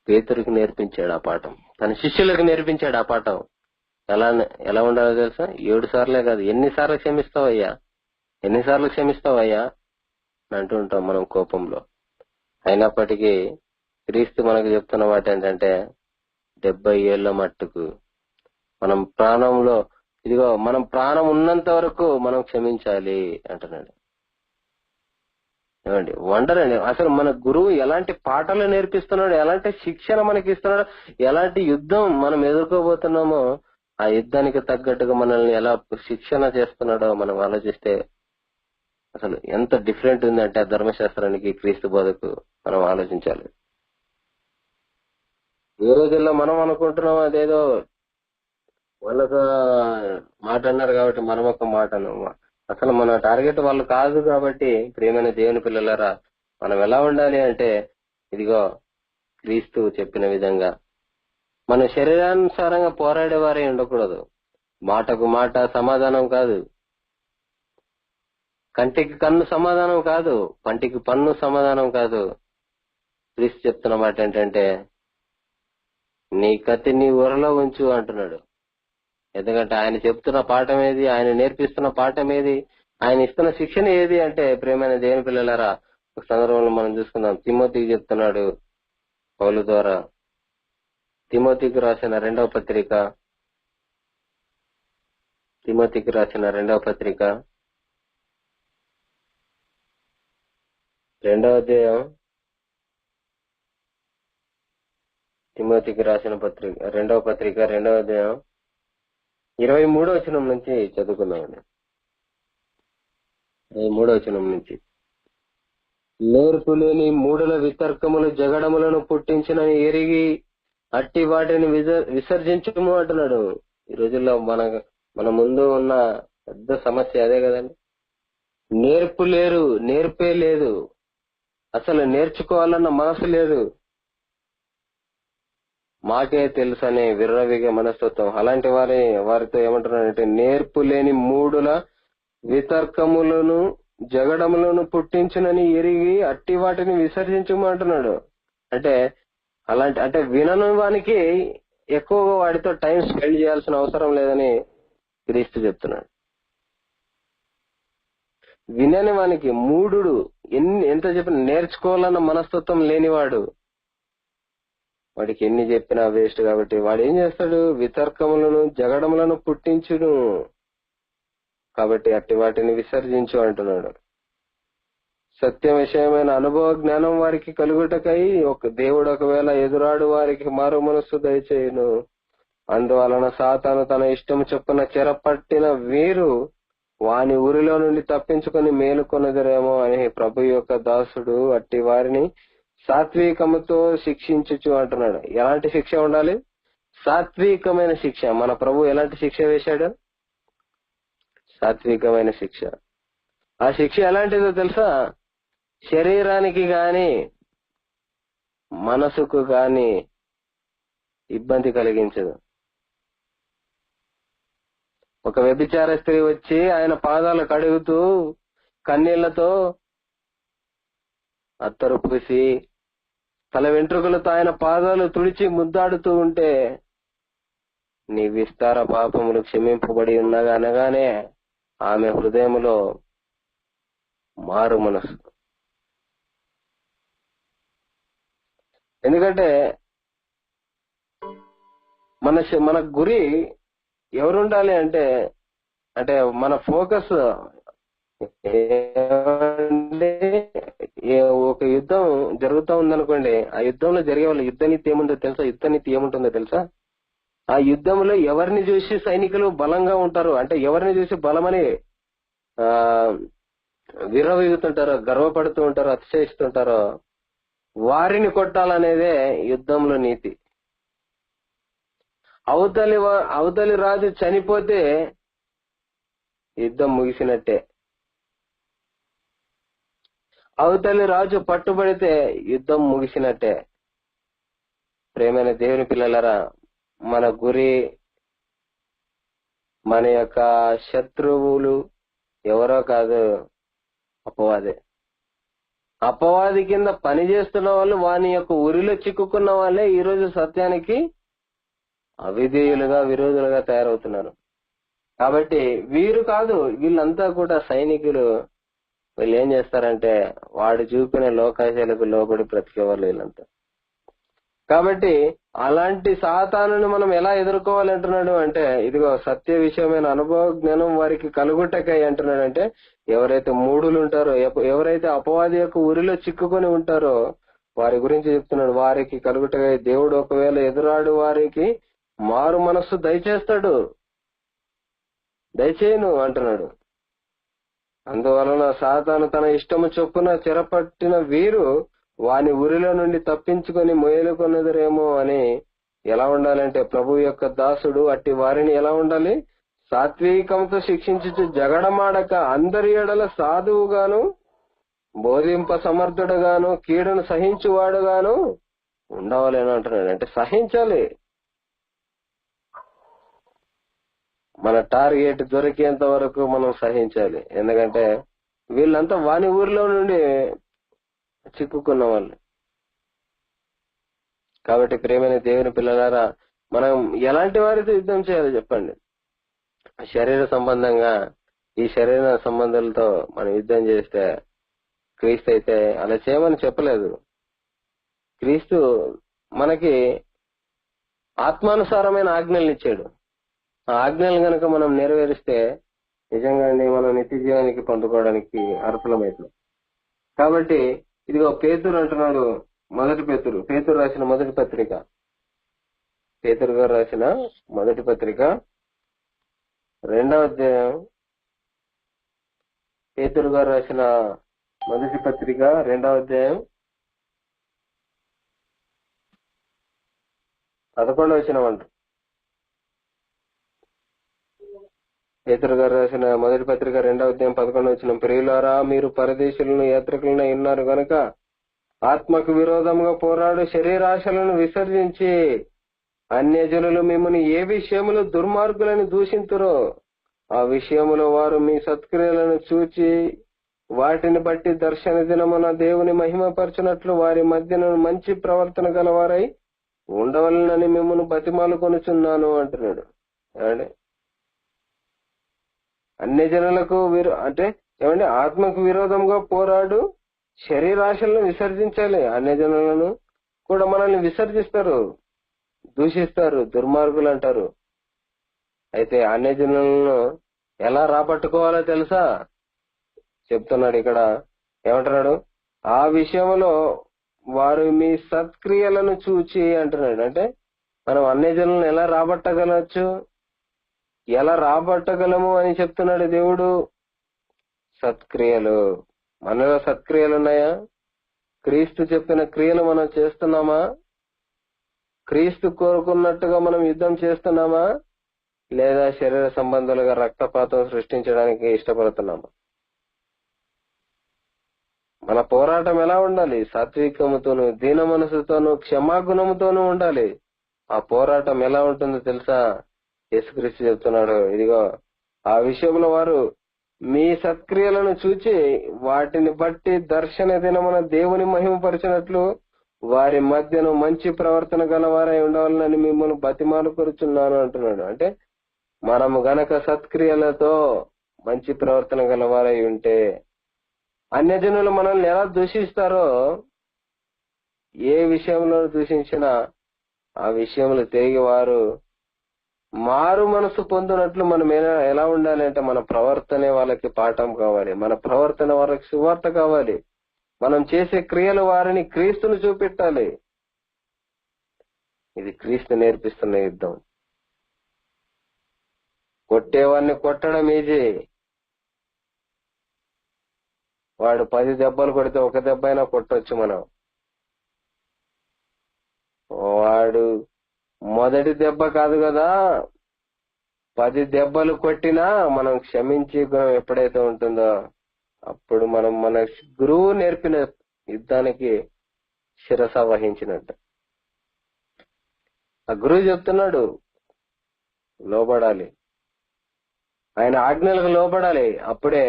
పేతురుకి నేర్పించాడు ఆ పాఠం, తన శిష్యులకు నేర్పించాడు ఆ పాఠం. ఎలా ఉండాలో తెలుసా? 7 సార్లే కాదు, ఎన్నిసార్లు క్షమిస్తావయ్యా అని అంటూ ఉంటాం మనం కోపంలో. అయినప్పటికీ క్రీస్తు మనకు చెప్తున్న మాట ఏంటంటే 70 ఏళ్ల మట్టుకు మనం ప్రాణం ఉన్నంత వరకు మనం క్షమించాలి అంటున్నాడు. ఏమండి, వండర్ అండి. అసలు మన గురువు ఎలాంటి పాఠాలు నేర్పిస్తున్నాడు, ఎలాంటి శిక్షణ మనకి ఇస్తున్నాడు, ఎలాంటి యుద్ధం మనం ఎదుర్కోబోతున్నామో ఆ యుద్ధానికి తగ్గట్టుగా మనల్ని ఎలా శిక్షణ చేస్తున్నాడో మనం ఆలోచిస్తే అసలు ఎంత డిఫరెంట్ ఉందంటే ఆ ధర్మశాస్త్రానికి క్రీస్తు బోధకు మనం ఆలోచించాలి. ఈ రోజుల్లో మనం అనుకుంటున్నాం అదేదో వాళ్ళొక మాట అన్నారు కాబట్టి మనం ఒక మాట అన్నాం. అసలు మన టార్గెట్ వాళ్ళు కాదు. కాబట్టి ప్రియమైన దేవుని పిల్లలారా, మనం ఎలా ఉండాలి అంటే ఇదిగో క్రీస్తు చెప్పిన విధంగా మన శరీరానుసారంగా పోరాడేవారే ఉండకూడదు. మాటకు మాట సమాధానం కాదు, కంటికి కన్ను సమాధానం కాదు, పంటికి పన్ను సమాధానం కాదు. క్రీస్తు చెప్తున్న మాట ఏంటంటే నీ కత్తి నీ ఊరలో ఉంచు అంటున్నాడు. ఎందుకంటే ఆయన చెప్తున్న పాఠం ఏది, ఆయన నేర్పిస్తున్న పాఠం ఏది, ఆయన ఇస్తున్న శిక్షణ ఏది అంటే ప్రియమైన దేవుని పిల్లలారా, ఒక సందర్భంలో మనం చూసుకుందాం. తిమోతికి చెప్తున్నాడు పౌలు ద్వారా. తిమోతికి రాసిన రెండవ పత్రిక 2వ అధ్యాయం, తిమోతికి రాసిన పత్రిక 2వ అధ్యాయం 23వ వచనం నుంచి చదువుకుందామండి. 23వ వచనం నుంచి, నేర్పు లేని మూడుల వితర్కములు జగడములను పుట్టించినని ఎరిగి అట్టి వాటిని విసర్జించము అంటున్నాడు. ఈ రోజుల్లో మన ముందు ఉన్న పెద్ద సమస్య అదే కదండి. నేర్పే లేదు, అసలు నేర్చుకోవాలన్న మనసు లేదు, మాకే తెలుసు అనే విర్రవిగే మనస్తత్వం. అలాంటి వారితో ఏమంటున్నాడంటే నేర్పు లేని మూడుల వితర్కములను జగడములను పుట్టించునని ఎరిగి అట్టి వాటిని విసర్జించమంటున్నాడు. అంటే వినని వానికి ఎక్కువగా వాడితో టైం స్పెండ్ చేయాల్సిన అవసరం లేదని క్రీస్తు చెప్తున్నాడు. వినని వానికి మూఢుడు, ఎంత చెప్పినా నేర్చుకోవాలన్న మనస్తత్వం లేనివాడు, వాడికి ఎన్ని చెప్పినా వేస్ట్. కాబట్టి వాడు ఏం చేస్తాడు? వితర్కములను జగడములను పుట్టించును. కాబట్టి అట్టి వాటిని విసర్జించు అంటున్నాడు. సత్య విషయమైన అనుభవ జ్ఞానం వారికి కలుగుటకై దేవుడు ఒకవేళ ఎదురాడు వారికి మారు మనస్సు దయచేయును. అందువలన సాతాను తన ఇష్టం చొప్పున చెరపట్టిన వీరు వాని ఊరిలో నుండి తప్పించుకొని మేలుకొనదురేమో అని ప్రభు యొక్క దాసుడు అట్టి వారిని సాత్వికముతో శిక్షించుచు అంటున్నాడు. ఎలాంటి శిక్ష ఉండాలి? సాత్వికమైన శిక్ష. మన ప్రభు ఎలాంటి శిక్ష వేశాడు? సాత్వికమైన శిక్ష. ఆ శిక్ష ఎలాంటిదో తెలుసా? శరీరానికి గాని మనసుకు గాని ఇబ్బంది కలిగించదు. ఒక వ్యభిచార స్త్రీ వచ్చి ఆయన పాదాలు కడుగుతూ కన్నీళ్లతో అత్తరు పూసి తల వెంట్రుకలతో ఆయన పాదాలు తుడిచి ముద్దాడుతూ ఉంటే నీ విస్తార పాపములు క్షమింపబడి ఉన్నగా అనగానే ఆమె హృదయములో మారు మనసు. ఎందుకంటే మన గురి ఎవరుండాలి అంటే మన ఫోకస్ ఒక యుద్ధం జరుగుతూ ఉందనుకోండి, ఆ యుద్ధంలో జరిగే వాళ్ళ యుద్ధ నీతి ఏముందో తెలుసా? యుద్ధ నీతి ఏముంటుందో తెలుసా? ఆ యుద్ధంలో ఎవరిని చూసి సైనికులు బలంగా ఉంటారు, అంటే ఎవరిని చూసి బలమని ఆ విర్రవీగుతుంటారో, గర్వపడుతూ ఉంటారో, అతిశయిస్తుంటారో వారిని కొట్టాలనేదే యుద్ధంలో నీతి. అవతలి రాజు చనిపోతే యుద్ధం ముగిసినట్టే. అవతలి రాజు పట్టుబడితే యుద్ధం ముగిసినట్టే. ప్రేమైన దేవుని పిల్లలరా, మన గురి, మన యొక్క శత్రువులు ఎవరో కాదు, అపవాదే. అపవాది కింద పని చేస్తున్న వాళ్ళు, వాని యొక్క ఉరిలో చిక్కుకున్న వాళ్ళే ఈ రోజు సత్యానికి అవిధేయులుగా, విరోధులుగా తయారవుతున్నారు. కాబట్టి వీరు కాదు, వీళ్ళంతా కూడా సైనికులు. వీళ్ళు ఏం చేస్తారంటే వాడు చూపిన లోకాశాలకు లోబడి బ్రతికేవాళ్ళు వీళ్ళంతా. కాబట్టి అలాంటి సాతానుని మనం ఎలా ఎదుర్కోవాలి అంటున్నాడు అంటే, ఇదిగో సత్య విషయమైన అనుభవ జ్ఞానం వారికి కలుగుటకై అంటున్నాడంటే, ఎవరైతే మూఢులు ఉంటారో, ఎవరైతే అపవాది యొక్క ఉరిలో చిక్కుకొని ఉంటారో వారి గురించి చెప్తున్నాడు. వారికి కలుగుటకై దేవుడు ఒకవేళ ఎదురాడు వారికి మారు మనస్సు దయచేస్తాడు, దయచేయను అంటున్నాడు. అందువలన సాతాను తన ఇష్టము చొప్పున చెరపట్టిన వీరు వాని ఉరిలో నుండి తప్పించుకొని మొయలుకొన్నదరేమో అని ఎలా ఉండాలంటే, ప్రభు యొక్క దాసుడు అట్టి వారిని ఎలా ఉండాలి? సాత్వికంతో శిక్షించు, జగడమాడక అందరి ఎడల సాధువుగాను, బోధింప సమర్థుడుగాను, కీడును సహించువాడుగాను ఉండవాలని అంటున్నాడు. అంటే సహించాలి. మన టార్గెట్ దొరికేంత వరకు మనం సహించాలి. ఎందుకంటే వీళ్ళంతా వాని ఊరిలో నుండి చిక్కుకున్న వాళ్ళు. కాబట్టి ప్రేమైన దేవుని పిల్లలారా, మనం ఎలాంటి వారితో యుద్ధం చేయాలి చెప్పండి? శరీర సంబంధంగా, ఈ శరీర సంబంధాలతో మనం యుద్ధం చేస్తే, క్రీస్తు అయితే అలా చేయమని చెప్పలేదు. క్రీస్తు మనకి ఆత్మానుసారమైన ఆజ్ఞలను ఇచ్చాడు. ఆ ఆజ్ఞలు గనక మనం నెరవేరిస్తే నిజంగానే మనం నిత్య జీవానికి పొందుకోవడానికి అర్హులమవుతాం. కాబట్టి ఇదిగో పేతురు అంటున్నాడు, పేతురు రాసిన మొదటి పత్రిక, పేతురు గారు రాసిన మొదటి పత్రిక 2వ అధ్యాయం, పేతురు గారు రాసిన మొదటి పత్రిక 2వ అధ్యాయం 11వ వచనం అంట. పేతురు గారు రాసిన మొదటి పత్రిక 2వ అధ్యాయం 11వ వచనం, ప్రియులారా, మీరు పరదేశులను యాత్రికులను ఉన్నారు గనక ఆత్మకు విరోధంగా పోరాడు శరీరాశలను విసర్జించి అన్యజనులు మిమ్మల్ని ఏ విషయములు దుర్మార్గులను దూషింతురో ఆ విషయములో వారు మీ సత్క్రియలను చూచి వాటిని బట్టి దర్శన దినమున దేవుని మహిమపరచునట్లు వారి మధ్యన మంచి ప్రవర్తన గలవారై ఉండవలనని మిమ్మల్ని బతిమాలు కొనుచున్నాను అంటున్నాడు. అన్ని జనులకు అంటే ఏమంటే ఆత్మకు విరోధంగా పోరాడు శరీరాశలను విసర్జించాలి. అన్ని జనులను కూడా మనల్ని విసర్జిస్తారు, దూషిస్తారు, దుర్మార్గులు అంటారు. అయితే అన్ని జనులను ఎలా రాబట్టుకోవాలో తెలుసా? చెప్తున్నాడు ఇక్కడ. ఏమంటున్నాడు? ఆ విషయంలో వారు మీ సత్క్రియలను చూచి అంటున్నాడు. అంటే మనం అన్ని జనులను ఎలా రాబట్టగలచ్చు, ఎలా రాబట్టగలము అని చెప్తున్నాడు దేవుడు. సత్క్రియలు. మనలో సత్క్రియలు ఉన్నాయా? క్రీస్తు చెప్పిన క్రియలు మనం చేస్తున్నామా? క్రీస్తు కోరుకున్నట్టుగా మనం యుద్ధం చేస్తున్నామా? లేదా శరీర సంబంధాలుగా రక్తపాతం సృష్టించడానికి ఇష్టపడుతున్నామా? మన పోరాటం ఎలా ఉండాలి? సాత్వికముతోను, దీన మనసుతోను, క్షమాగుణముతోనూ ఉండాలి. ఆ పోరాటం ఎలా ఉంటుందో తెలుసా? యేసుక్రీస్తు చెప్తున్నాడు, ఇదిగో ఆ విషయంలో వారు మీ సత్క్రియలను చూచి వాటిని బట్టి దర్శన దినమున దేవుని మహిమపరిచినట్లు వారి మధ్యను మంచి ప్రవర్తన గలవారై ఉండవాలని మిమ్మల్ని బతిమాలు కొరుచున్నాను అంటున్నాడు. అంటే మనము గనక సత్క్రియలతో మంచి ప్రవర్తన గలవారై ఉంటే అన్యజనులు మనల్ని ఎలా దూషిస్తారో, ఏ విషయంలో దూషించినా ఆ విషయంలో తిరిగి వారు మారు మనసు పొందినట్లు మనం ఎలా ఉండాలి అంటే, మన ప్రవర్తనే వాళ్ళకి పాఠం కావాలి, మన ప్రవర్తన వాళ్ళకి సువార్త కావాలి, మనం చేసే క్రియలు వారిని క్రీస్తును చూపెట్టాలి. ఇది క్రీస్తు నేర్పిస్తున్న యుద్ధం. కొట్టేవాడిని కొట్టడం ఈజీ, వాడు 10 దెబ్బలు కొడితే ఒక దెబ్బ అయినా కొట్టొచ్చు మనం. వాడు మొదటి దెబ్బ కాదు కదా, 10 దెబ్బలు కొట్టినా మనం క్షమించే గుణం ఎప్పుడైతే ఉంటుందో అప్పుడు మనం మన గురువు నేర్పిన యుద్ధానికి శిరస వహించినట్టు. ఆ గురువు చెప్తున్నాడు లోబడాలి, ఆయన ఆజ్ఞలకు లోబడాలి. అప్పుడే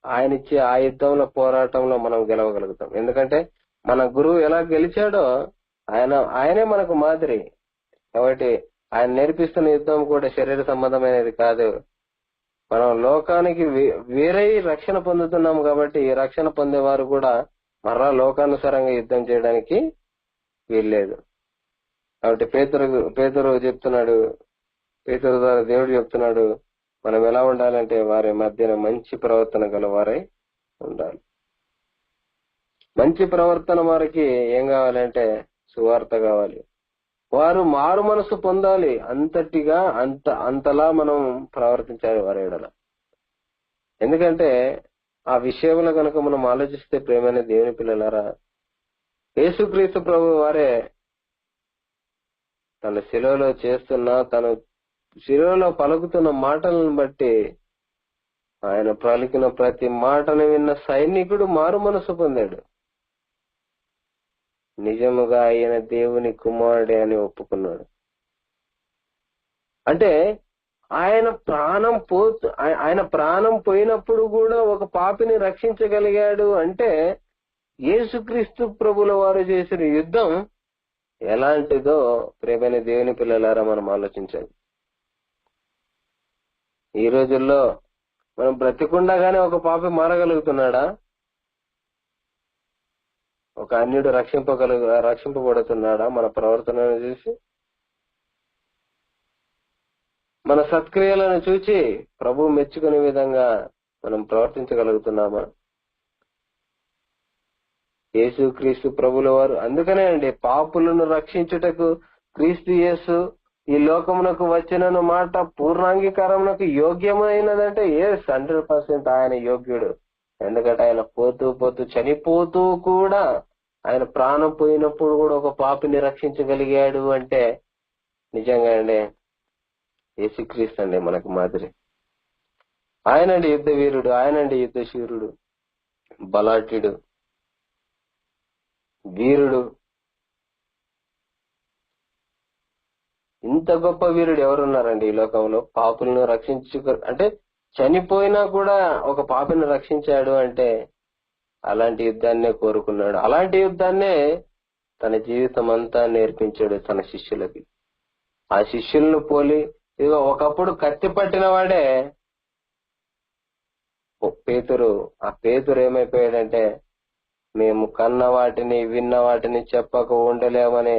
ఆయన ఇచ్చే ఆ యుద్ధంలో పోరాటంలో మనం గెలవగలుగుతాం. ఎందుకంటే మన గురువు ఎలా గెలిచాడో ఆయనే మనకు మాదిరి. కాబట్టి ఆయన నేర్పిస్తున్న యుద్ధం కూడా శరీర సంబంధమైనది కాదు. మనం లోకానికి వేరై రక్షణ పొందుతున్నాం కాబట్టి ఈ రక్షణ పొందేవారు కూడా మరలా లోకానుసారంగా యుద్ధం చేయడానికి వీల్లేదు. కాబట్టి పేతురు చెప్తున్నాడు, పేతురు ద్వారా దేవుడు చెప్తున్నాడు, మనం ఎలా ఉండాలంటే వారి మధ్యన మంచి ప్రవర్తన గలవారై ఉండాలి. మంచి ప్రవర్తన వారికి ఏం కావాలంటే సువార్త కావాలి. వారు మారు మనసు పొందాలి. అంతలా మనం ప్రవర్తించాలి వారి ఎడల. ఎందుకంటే ఆ విషయంలో కనుక మనం ఆలోచిస్తే ప్రేమైన దేవుని పిల్లలారా, యేసుక్రీస్తు ప్రభు వారే తన శిలువలో తను శిలువలో పలుకుతున్న మాటలను బట్టి ఆయన పలికిన ప్రతి మాటను విన్న సైనికుడు మారు మనసు పొందాడు. నిజముగా ఆయన దేవుని కుమారుడే అని ఒప్పుకున్నాడు. అంటే ఆయన ప్రాణం పోయినప్పుడు కూడా ఒక పాపిని రక్షించగలిగాడు. అంటే యేసుక్రీస్తు ప్రభుల వారు చేసిన యుద్ధం ఎలాంటిదో ప్రేమైన దేవుని పిల్లలారా మనం ఆలోచించాలి. ఈ రోజుల్లో మనం బ్రతికుండగానే ఒక పాపి మారగలుగుతున్నాడా? ఒక అన్యుడు రక్షింపబడుతున్నాడా? మన ప్రవర్తనను చూసి, మన సత్క్రియలను చూచి ప్రభు మెచ్చుకునే విధంగా మనం ప్రవర్తించగలుగుతున్నామా? యేసుక్రీస్తు ప్రభుల వారు అందుకనే అండి, పాపులను రక్షించుటకు క్రీస్తు యేసు ఈ లోకమునకు వచ్చిన మాట పూర్ణాంగీకారమునకు యోగ్యమైనదంటే 100% ఆయన యోగ్యుడు. ఎందుకంటే ఆయన పోతూ చనిపోతూ కూడా ఆయన ప్రాణం పోయినప్పుడు కూడా ఒక పాపిని రక్షించగలిగాడు. అంటే నిజంగా అండి యేసుక్రీస్తు అండి మనకు మాదిరి. ఆయనండి యుద్ధ వీరుడు, ఆయనండి యుద్ధ శూరుడు, బలాఢ్యుడు, వీరుడు. ఇంత గొప్ప వీరుడు ఎవరున్నారండి ఈ లోకంలో? పాపులను అంటే చనిపోయినా కూడా ఒక పాపిని రక్షించాడు అంటే అలాంటి యుద్ధాన్నే కోరుకున్నాడు. అలాంటి యుద్ధాన్నే తన జీవితం అంతా నేర్పించాడు తన శిష్యులకి. ఆ శిష్యులను పోలి ఇదిగో ఒకప్పుడు కత్తి పట్టిన వాడే పేతురు. ఆ పేతురు ఏమైపోయాడంటే, మేము కన్న వాటిని విన్న వాటిని చెప్పక ఉండలేమనే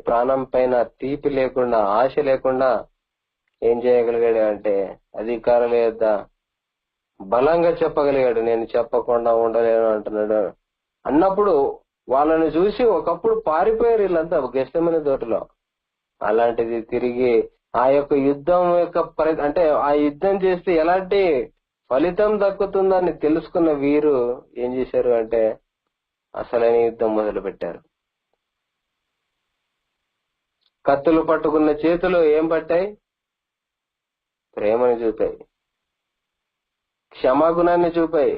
ప్రాణం పైన తీపి లేకుండా, ఆశ లేకుండా ఏం చేయగలిగాడు అంటే అధికారుల యొద్ద బలంగా చెప్పగలిగాడు. నేను చెప్పకుండా ఉండలేను అంటున్నాడు. అన్నప్పుడు వాళ్ళని చూసి ఒకప్పుడు పారిపోయారు వీళ్ళంతా గెస్తమనే తోటలో. అలాంటిది తిరిగి ఆ యొక్క యుద్ధం అంటే ఆ యుద్ధం చేస్తే ఎలాంటి ఫలితం దక్కుతుందని తెలుసుకున్న వీరు ఏం చేశారు అంటే అసలైన యుద్ధం మొదలు పెట్టారు. కత్తులు పట్టుకున్న చేతులు ఏం పట్టాయి? ప్రేమను చూపాయి, క్షమాగుణాన్ని చూపాయి.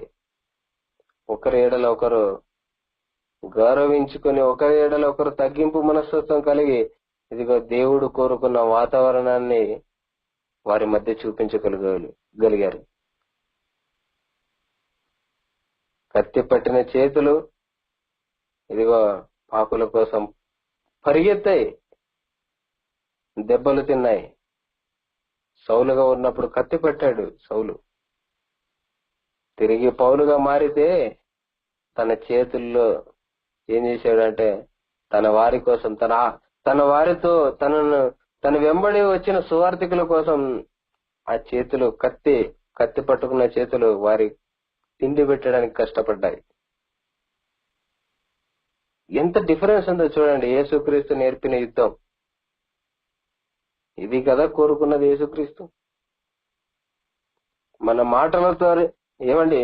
ఒకరి ఎడల ఒకరు గౌరవించుకొని, ఒకరి ఎడల ఒకరు తగ్గింపు మనస్తత్వం కలిగి ఇదిగో దేవుడు కోరుకున్న వాతావరణాన్ని వారి మధ్య చూపించగలిగారు. కత్తి పట్టిన చేతులు ఇదిగో పాపుల కోసం పరిగెత్తాయి, దెబ్బలు తిన్నాయి. సౌలుగా ఉన్నప్పుడు కత్తి పట్టాడు సౌలు. తిరిగి పౌలుగా మారితే తన చేతుల్లో ఏం చేశాడంటే తన వారి కోసం, తన వారితో తన వెంబడి వచ్చిన సువార్థికుల కోసం ఆ చేతులు కత్తి పట్టుకున్న చేతులు వారి తిండి పెట్టడానికి కష్టపడ్డాయి. ఎంత డిఫరెన్స్ ఉందో చూడండి. యేసుక్రీస్తు నేర్పిన యుద్ధం ఇది కదా కోరుకున్నది యేసుక్రీస్తు. మన మాటలతో ఏమండి,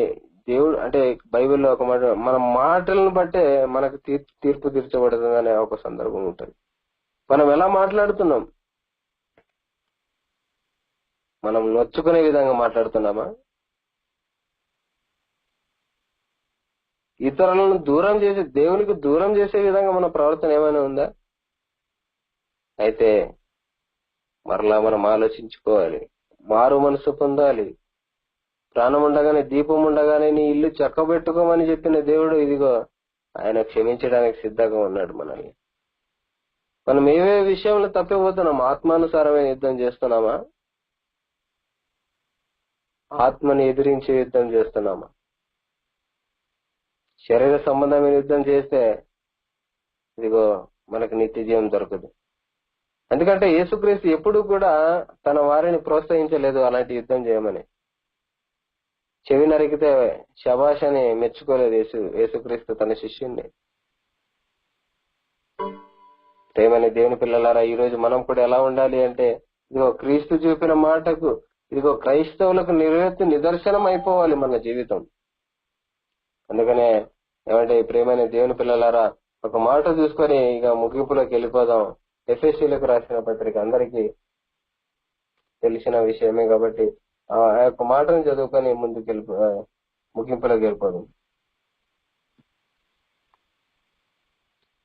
దేవుడు అంటే బైబిల్లో ఒక మాట, మన మాటలను బట్టే మనకు తీర్పు తీర్చబడుతుంది అనే ఒక సందర్భం ఉంటుంది. మనం ఎలా మాట్లాడుతున్నాం, మనం నొచ్చుకునే విధంగా మాట్లాడుతున్నామా, ఇతరులను దూరం చేసి దేవునికి దూరం చేసే విధంగా మన ప్రవర్తన ఏమైనా ఉందా? అయితే మరలా మనం ఆలోచించుకోవాలి, మారు మనసు పొందాలి. ప్రాణం ఉండగానే దీపం ఉండగానే నీ ఇల్లు చక్కబెట్టుకోమని చెప్పిన దేవుడు ఇదిగో ఆయన క్షమించడానికి సిద్ధంగా ఉన్నాడు మనల్ని. మనం ఏవే విషయంలో తప్పిపోతున్నాం? ఆత్మానుసారమైన యుద్ధం చేస్తున్నామా? ఆత్మని ఎదిరించే యుద్ధం చేస్తున్నామా? శరీర సంబంధమైన యుద్ధం చేస్తే ఇదిగో మనకు నిత్య జీవం దొరకదు. ఎందుకంటే యేసుక్రీస్తు ఎప్పుడు కూడా తన వారిని ప్రోత్సహించలేదు అలాంటి యుద్ధం చేయమని. చెవి నరికితే శబాష్ అని మెచ్చుకోలేదు యేసుక్రీస్తు తన శిష్యుణ్ణి. ప్రేమని దేవుని పిల్లలారా, ఈ రోజు మనం కూడా ఎలా ఉండాలి అంటే, ఇదిగో క్రీస్తు చూపిన మాటకు ఇదిగో క్రైస్తవులకు నిదర్శనం అయిపోవాలి మన జీవితం. అందుకనే ఏమంటే ప్రేమని దేవుని పిల్లలారా, ఒక మాట చూసుకొని ఇక ముగింపులోకి వెళ్ళిపోదాం. ఎఫెసీయులకు రాసిన పత్రిక అందరికీ తెలిసిన విషయమే కాబట్టి ఆ యొక్క మాటను చదువుకొని ముగింపులోకి వెళ్ళిపోదాం.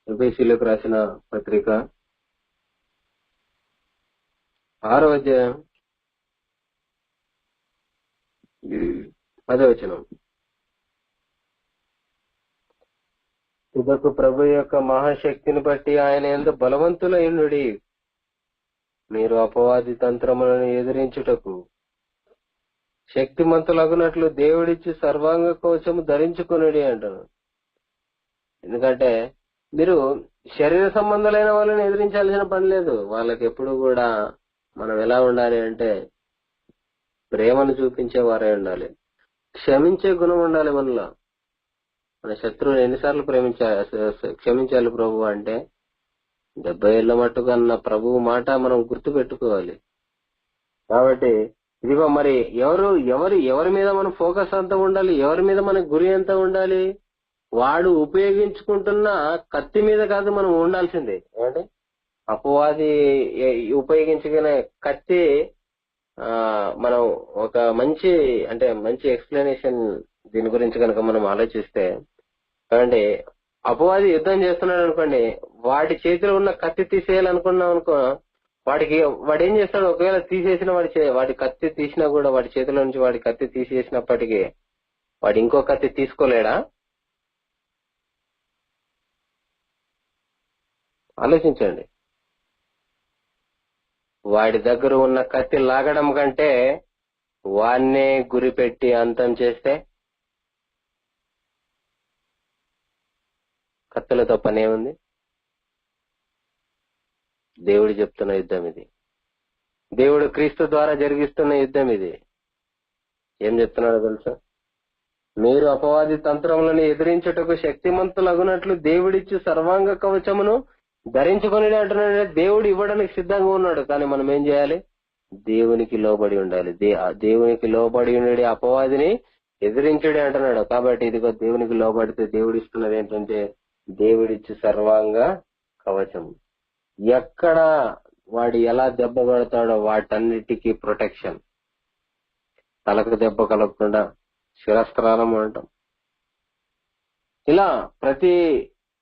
ఎఫెసీయులకు రాసిన పత్రిక 6వ అధ్యాయం 10వ వచనం. ఇదకు ప్రభు యొక్క మహాశక్తిని బట్టి ఆయన యందు బలవంతులైనడి, మీరు అపవాది తంత్రములను ఎదిరించుటకు శక్తిమంతులగునట్లు దేవుడిచ్చి సర్వాంగ కవచము ధరించుకునడి అంటారు. ఎందుకంటే మీరు శరీర సంబంధాలైన వాళ్ళని ఎదిరించాల్సిన పని లేదు. వాళ్ళకి ఎప్పుడు కూడా మనం ఎలా ఉండాలి అంటే ప్రేమను చూపించే వారే ఉండాలి, క్షమించే గుణం ఉండాలి మనలో. మన శత్రువుని ఎన్నిసార్లు క్షమించాలి ప్రభు అంటే 70 ఏళ్ల మట్టుకు అన్న ప్రభువు మాట మనం గుర్తు పెట్టుకోవాలి. కాబట్టి ఇదిగో మరి ఎవరి మీద మన ఫోకస్ అంత ఉండాలి, ఎవరి మీద మన గురి ఎంత ఉండాలి? వాడు ఉపయోగించుకుంటున్న కత్తి మీద కాదు మనం ఉండాల్సిందే. ఏమంటే అపవాది ఉపయోగించుకునే కత్తి మనం ఒక మంచి ఎక్స్ప్లెనేషన్ దీని గురించి కనుక మనం ఆలోచిస్తే, అంటే అపవాది యుద్ధం చేస్తున్నాడు అనుకోండి, వాడి చేతిలో ఉన్న కత్తి తీసేయాలనుకున్నాం అనుకో, వాడు ఏం చేస్తాడు? ఒకవేళ తీసేసిన వాడి కత్తి తీసినా కూడా, వాడి చేతిలో నుంచి వాడి కత్తి తీసేసినప్పటికీ వాడు ఇంకో కత్తి తీసుకోలేడా? ఆలోచించండి. వాడి దగ్గర ఉన్న కత్తి లాగడం కంటే వాన్నే గురిపెట్టి అంతం చేస్తే కత్తులతో పనే ఉంది. దేవుడు చెప్తున్న యుద్ధం ఇది, దేవుడు క్రీస్తు ద్వారా జరిగిస్తున్న యుద్ధం ఇది. ఏం చెప్తున్నాడో తెలుసా? మీరు అపవాది తంత్రములను ఎదిరించుటకు శక్తిమంతులగునట్లు దేవుడిచ్చి సర్వాంగ కవచమును ధరించుకొని అంటున్నాడు. దేవుడు ఇవ్వడానికి సిద్ధంగా ఉన్నాడు, కానీ మనం ఏం చేయాలి? దేవునికి లోబడి ఉండాలి. దేవునికి లోబడి ఉండి అపవాదిని ఎదిరించుడే అంటున్నాడు. కాబట్టి ఇదిగో దేవునికి లోబడితే దేవుడు ఇస్తున్నది ఏంటంటే దేవుడిచ్చి సర్వాంగ కవచం. ఎక్కడ వాడు ఎలా దెబ్బ కొడతాడో వాటన్నిటికీ ప్రొటెక్షన్. తలకు దెబ్బ కలగకుండా శిరస్త్రాలం అంటాం. ఇలా ప్రతి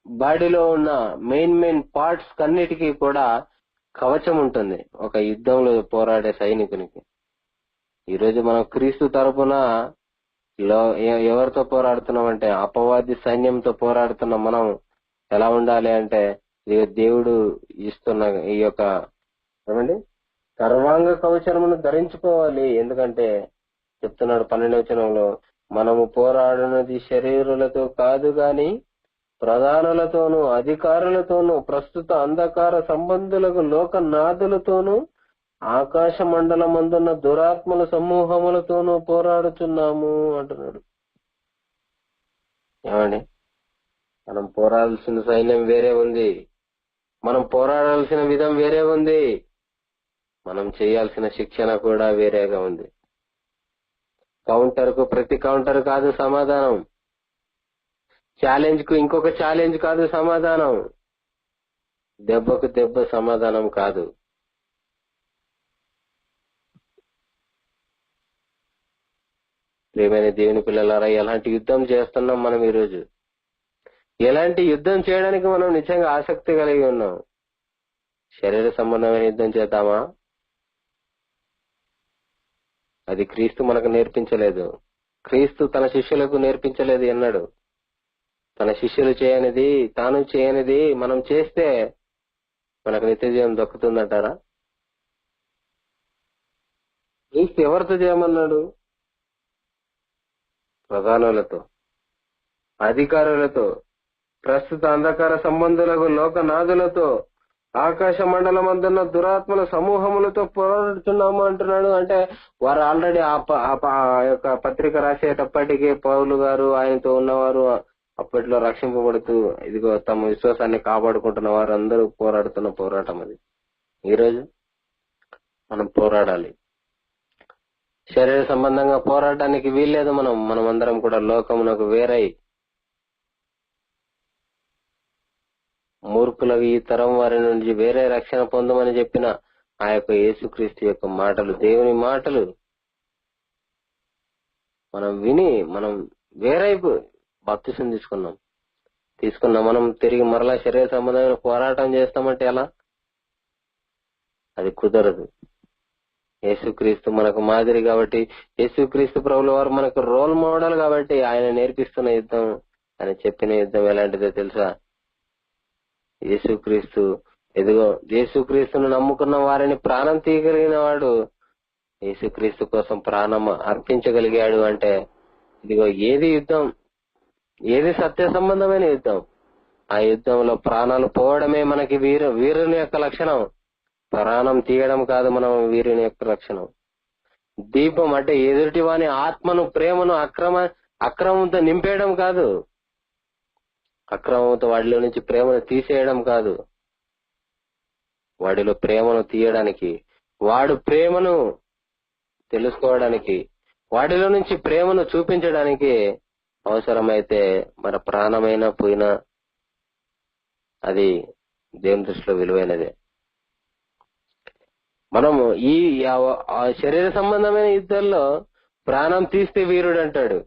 బాడీలో ఉన్న మెయిన్ పార్ట్స్ అన్నిటికీ కూడా కవచం ఉంటుంది ఒక యుద్ధంలో పోరాడే సైనికునికి. ఈరోజు మనం క్రీస్తు తరపున ఎవరితో పోరాడుతున్నాం అంటే అపవాది సైన్యంతో పోరాడుతున్న మనం ఎలా ఉండాలి అంటే దేవుడు ఇస్తున్న ఈ యొక్క ఏమండి సర్వాంగ కవచమును ధరించుకోవాలి. ఎందుకంటే చెప్తున్నాడు 12వ వచనంలో, మనము పోరాడునది శరీరులతో కాదు గాని ప్రధానులతోనూ అధికారులతోనూ ప్రస్తుత అంధకార సంబంధులకు లోకనాథులతోనూ ఆకాశ మండలమందున్న దురాత్మల సమూహములతోనూ పోరాడుచున్నాము అంటున్నాడు. ఏమండి, మనం పోరాడాల్సిన సైన్యం వేరే ఉంది, మనం పోరాడాల్సిన విధం వేరే ఉంది, మనం చేయాల్సిన శిక్షణ కూడా వేరేగా ఉంది. కౌంటర్ కు ప్రతి కౌంటర్ కాదు సమాధానం, ఛాలెంజ్ కు ఇంకొక ఛాలెంజ్ కాదు సమాధానం, దెబ్బకు దెబ్బ సమాధానం కాదు. ప్రియమైన దేవుని పిల్లలారా, ఎలాంటి యుద్ధం చేస్తున్నాం మనం ఈరోజు? ఎలాంటి యుద్ధం చేయడానికి మనం నిజంగా ఆసక్తి కలిగి ఉన్నాం? శరీర సంబంధమైన యుద్ధం చేద్దామా? అది క్రీస్తు మనకు నేర్పించలేదు. క్రీస్తు తన శిష్యులకు నేర్పించలేదు ఎన్నడు. తన శిష్యులు చేయనిది, తాను చేయనిది మనం చేస్తే మనకు నిత్య జీవం దక్కుతుందంటారా? క్రీస్తు ఎవరితో చేయమన్నాడు? ప్రధానులతో, అధికారులతో, ప్రస్తుత అంధకార సంబంధులకు, లోకనాథులతో, ఆకాశ మండలమందున్న దురాత్మల సమూహములతో పోరాడుతున్నాము అంటున్నాడు. అంటే వారు ఆల్రెడీ ఆ యొక్క పత్రిక రాసేటప్పటికీ పౌలు గారు, ఆయనతో ఉన్నవారు అప్పట్లో రక్షింపబడుతూ ఇదిగో తమ విశ్వాసాన్ని కాపాడుకుంటున్న వారు అందరూ పోరాడుతున్న పోరాటం అది. ఈరోజు మనం పోరాడాలి. శరీర సంబంధంగా పోరాటానికి వీల్లేదు. మనమందరం కూడా లోకమునకు వేరై మూర్ఖులకు ఈ తరం వారి నుంచి వేరే రక్షణ పొందమని చెప్పిన ఆ యొక్క యేసుక్రీస్తు యొక్క మాటలు, దేవుని మాటలు మనం విని మనం వేరైపు బాప్తిసం తీసుకున్నాం. మనం తిరిగి మరలా శరీర సంబంధమైన పోరాటం చేస్తామంటే ఎలా? అది కుదరదు. యేసుక్రీస్తు మనకు మాదిరి కాబట్టి, యేసుక్రీస్తు ప్రభుల వారు మనకు రోల్ మోడల్ కాబట్టి, ఆయన నేర్పిస్తున్న యుద్ధం, ఆయన చెప్పిన యుద్ధం ఎలాంటిదో తెలుసా? యేసుక్రీస్తు ఎదుగో యేసుక్రీస్తును నమ్ముకున్న వారిని ప్రాణం తీయగలిగిన వాడు యేసుక్రీస్తు కోసం ప్రాణం అర్పించగలిగాడు. అంటే ఇదిగో ఏది యుద్ధం, ఏది సత్య సంబంధమైన యుద్ధం, ఆ యుద్ధంలో ప్రాణాలు పోవడమే మనకి వీరుని యొక్క లక్షణం. ప్రాణం తీయడం కాదు మనం వీరుని యొక్క లక్షణం. దీపం అంటే ఎదుటి వాని ఆత్మను, ప్రేమను అక్రమంతో నింపేయడం కాదు, అక్రమంతో వాడిలో నుంచి ప్రేమను తీసేయడం కాదు. వాడిలో ప్రేమను తీయడానికి, వాడు ప్రేమను తెలుసుకోవడానికి, వాడిలో నుంచి ప్రేమను చూపించడానికి అవసరమైతే మన ప్రాణమైనా పోయినా అది దేవుని దృష్టిలో విలువైనదే. మనము ఈ శరీర సంబంధమైన యుద్ధాల్లో ప్రాణం తీస్తే వీరుడు అంటాడు.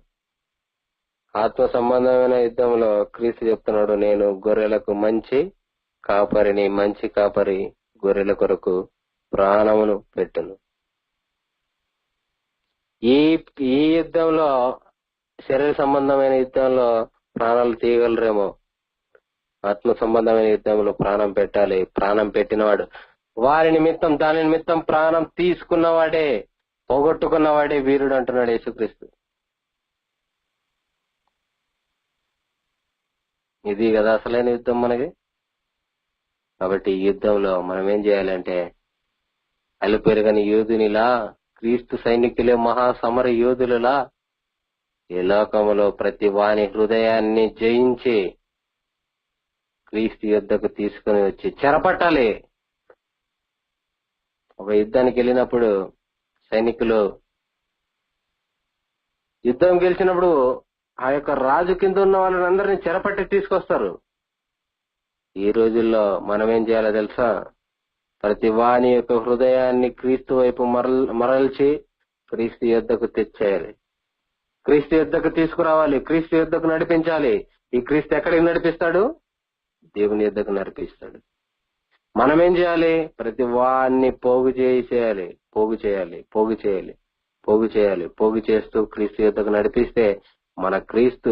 ఆత్మ సంబంధమైన యుద్ధంలో క్రీస్తు చెప్తున్నాడు, నేను గొర్రెలకు మంచి కాపరిని, మంచి కాపరి గొర్రెల కొరకు ప్రాణమును పెట్టును. ఈ యుద్ధంలో, శరీర సంబంధమైన యుద్ధంలో ప్రాణాలు తీయగలరేమో, ఆత్మ సంబంధమైన యుద్ధంలో ప్రాణం పెట్టాలి. ప్రాణం పెట్టినవాడు, వారి నిమిత్తం, దాని నిమిత్తం ప్రాణం తీసుకున్నవాడే, పోగొట్టుకున్నవాడే వీరుడు అంటున్నాడు యేసుక్రీస్తు. ఇది కదా అసలైన యుద్ధం మనకి. కాబట్టి ఈ యుద్ధంలో మనం ఏం చేయాలంటే, అలుపెరగని యోధునిలా, క్రీస్తు సైనికులే మహాసమర యోధులలా ఈ లోకములో ప్రతి వాని హృదయాన్ని జయించి క్రీస్తు యుద్ధకు తీసుకుని వచ్చి చెరపట్టాలి. ఒక యుద్ధానికి వెళ్ళినప్పుడు సైనికులు యుద్ధం గెలిచినప్పుడు ఆ యొక్క రాజు కింద ఉన్న వాళ్ళని అందరినీ చెరపట్టి తీసుకొస్తారు. ఈ రోజుల్లో మనం ఏం చేయాలో తెలుసా? ప్రతి వాని యొక్క హృదయాన్ని క్రీస్తు వైపు మరల్చి క్రీస్తు యుద్ధకు తెచ్చేయాలి, క్రీస్తు యుద్ధకు తీసుకురావాలి, క్రీస్తు యుద్ధకు నడిపించాలి. ఈ క్రీస్తు ఎక్కడికి నడిపిస్తాడు? దేవుని యుద్ధకు నడిపిస్తాడు. మనం ఏం చేయాలి? ప్రతి వాన్ని పోగు చేస్తూ క్రీస్తు యుద్ధకు నడిపిస్తే మన క్రీస్తు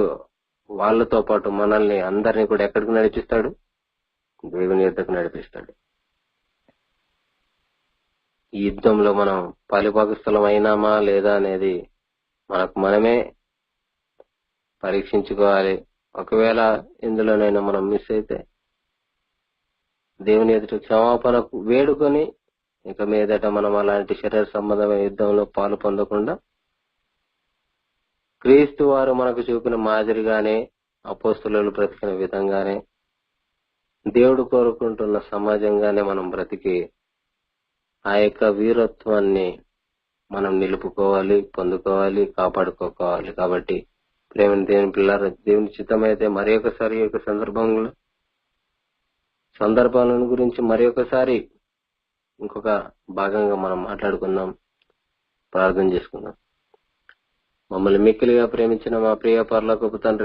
వాళ్ళతో పాటు మనల్ని అందరినీ కూడా ఎక్కడికి నడిపిస్తాడు? దేవుని యుద్ధకు నడిపిస్తాడు. ఈ యుద్ధంలో మనం పాలిభాగస్థలం అయినామా లేదా అనేది మనకు మనమే పరీక్షించుకోవాలి. ఒకవేళ ఇందులోనైనా మనం మిస్ అయితే దేవుని ఎదుట క్షమాపణ వేడుకొని ఇక మీదట మనం అలాంటి శరీర సంబంధమైన యుద్ధంలో పాలు పొందకుండా క్రీస్తు వారు మనకు చూపిన మాదిరిగానే, అపోస్తలులు బ్రతికిన విధంగానే, దేవుడు కోరుకుంటున్న సమాజంగానే మనం బ్రతికి ఆ యొక్క వీరత్వాన్ని మనం నిలుపుకోవాలి, పొందుకోవాలి, కాపాడుకోవాలి. కాబట్టి ప్రేమ దేవుని పిల్లల దేవుని చిత్తమైతే మరి ఒకసారి ఈ యొక్క సందర్భాలను గురించి మరి ఒకసారి ఇంకొక భాగంగా మనం మాట్లాడుకుందాం, ప్రార్థన చేసుకుందాం. మమ్మల్ని మిక్కిలిగా ప్రేమించిన మా ప్రియ పరలోకపు తండ్రి,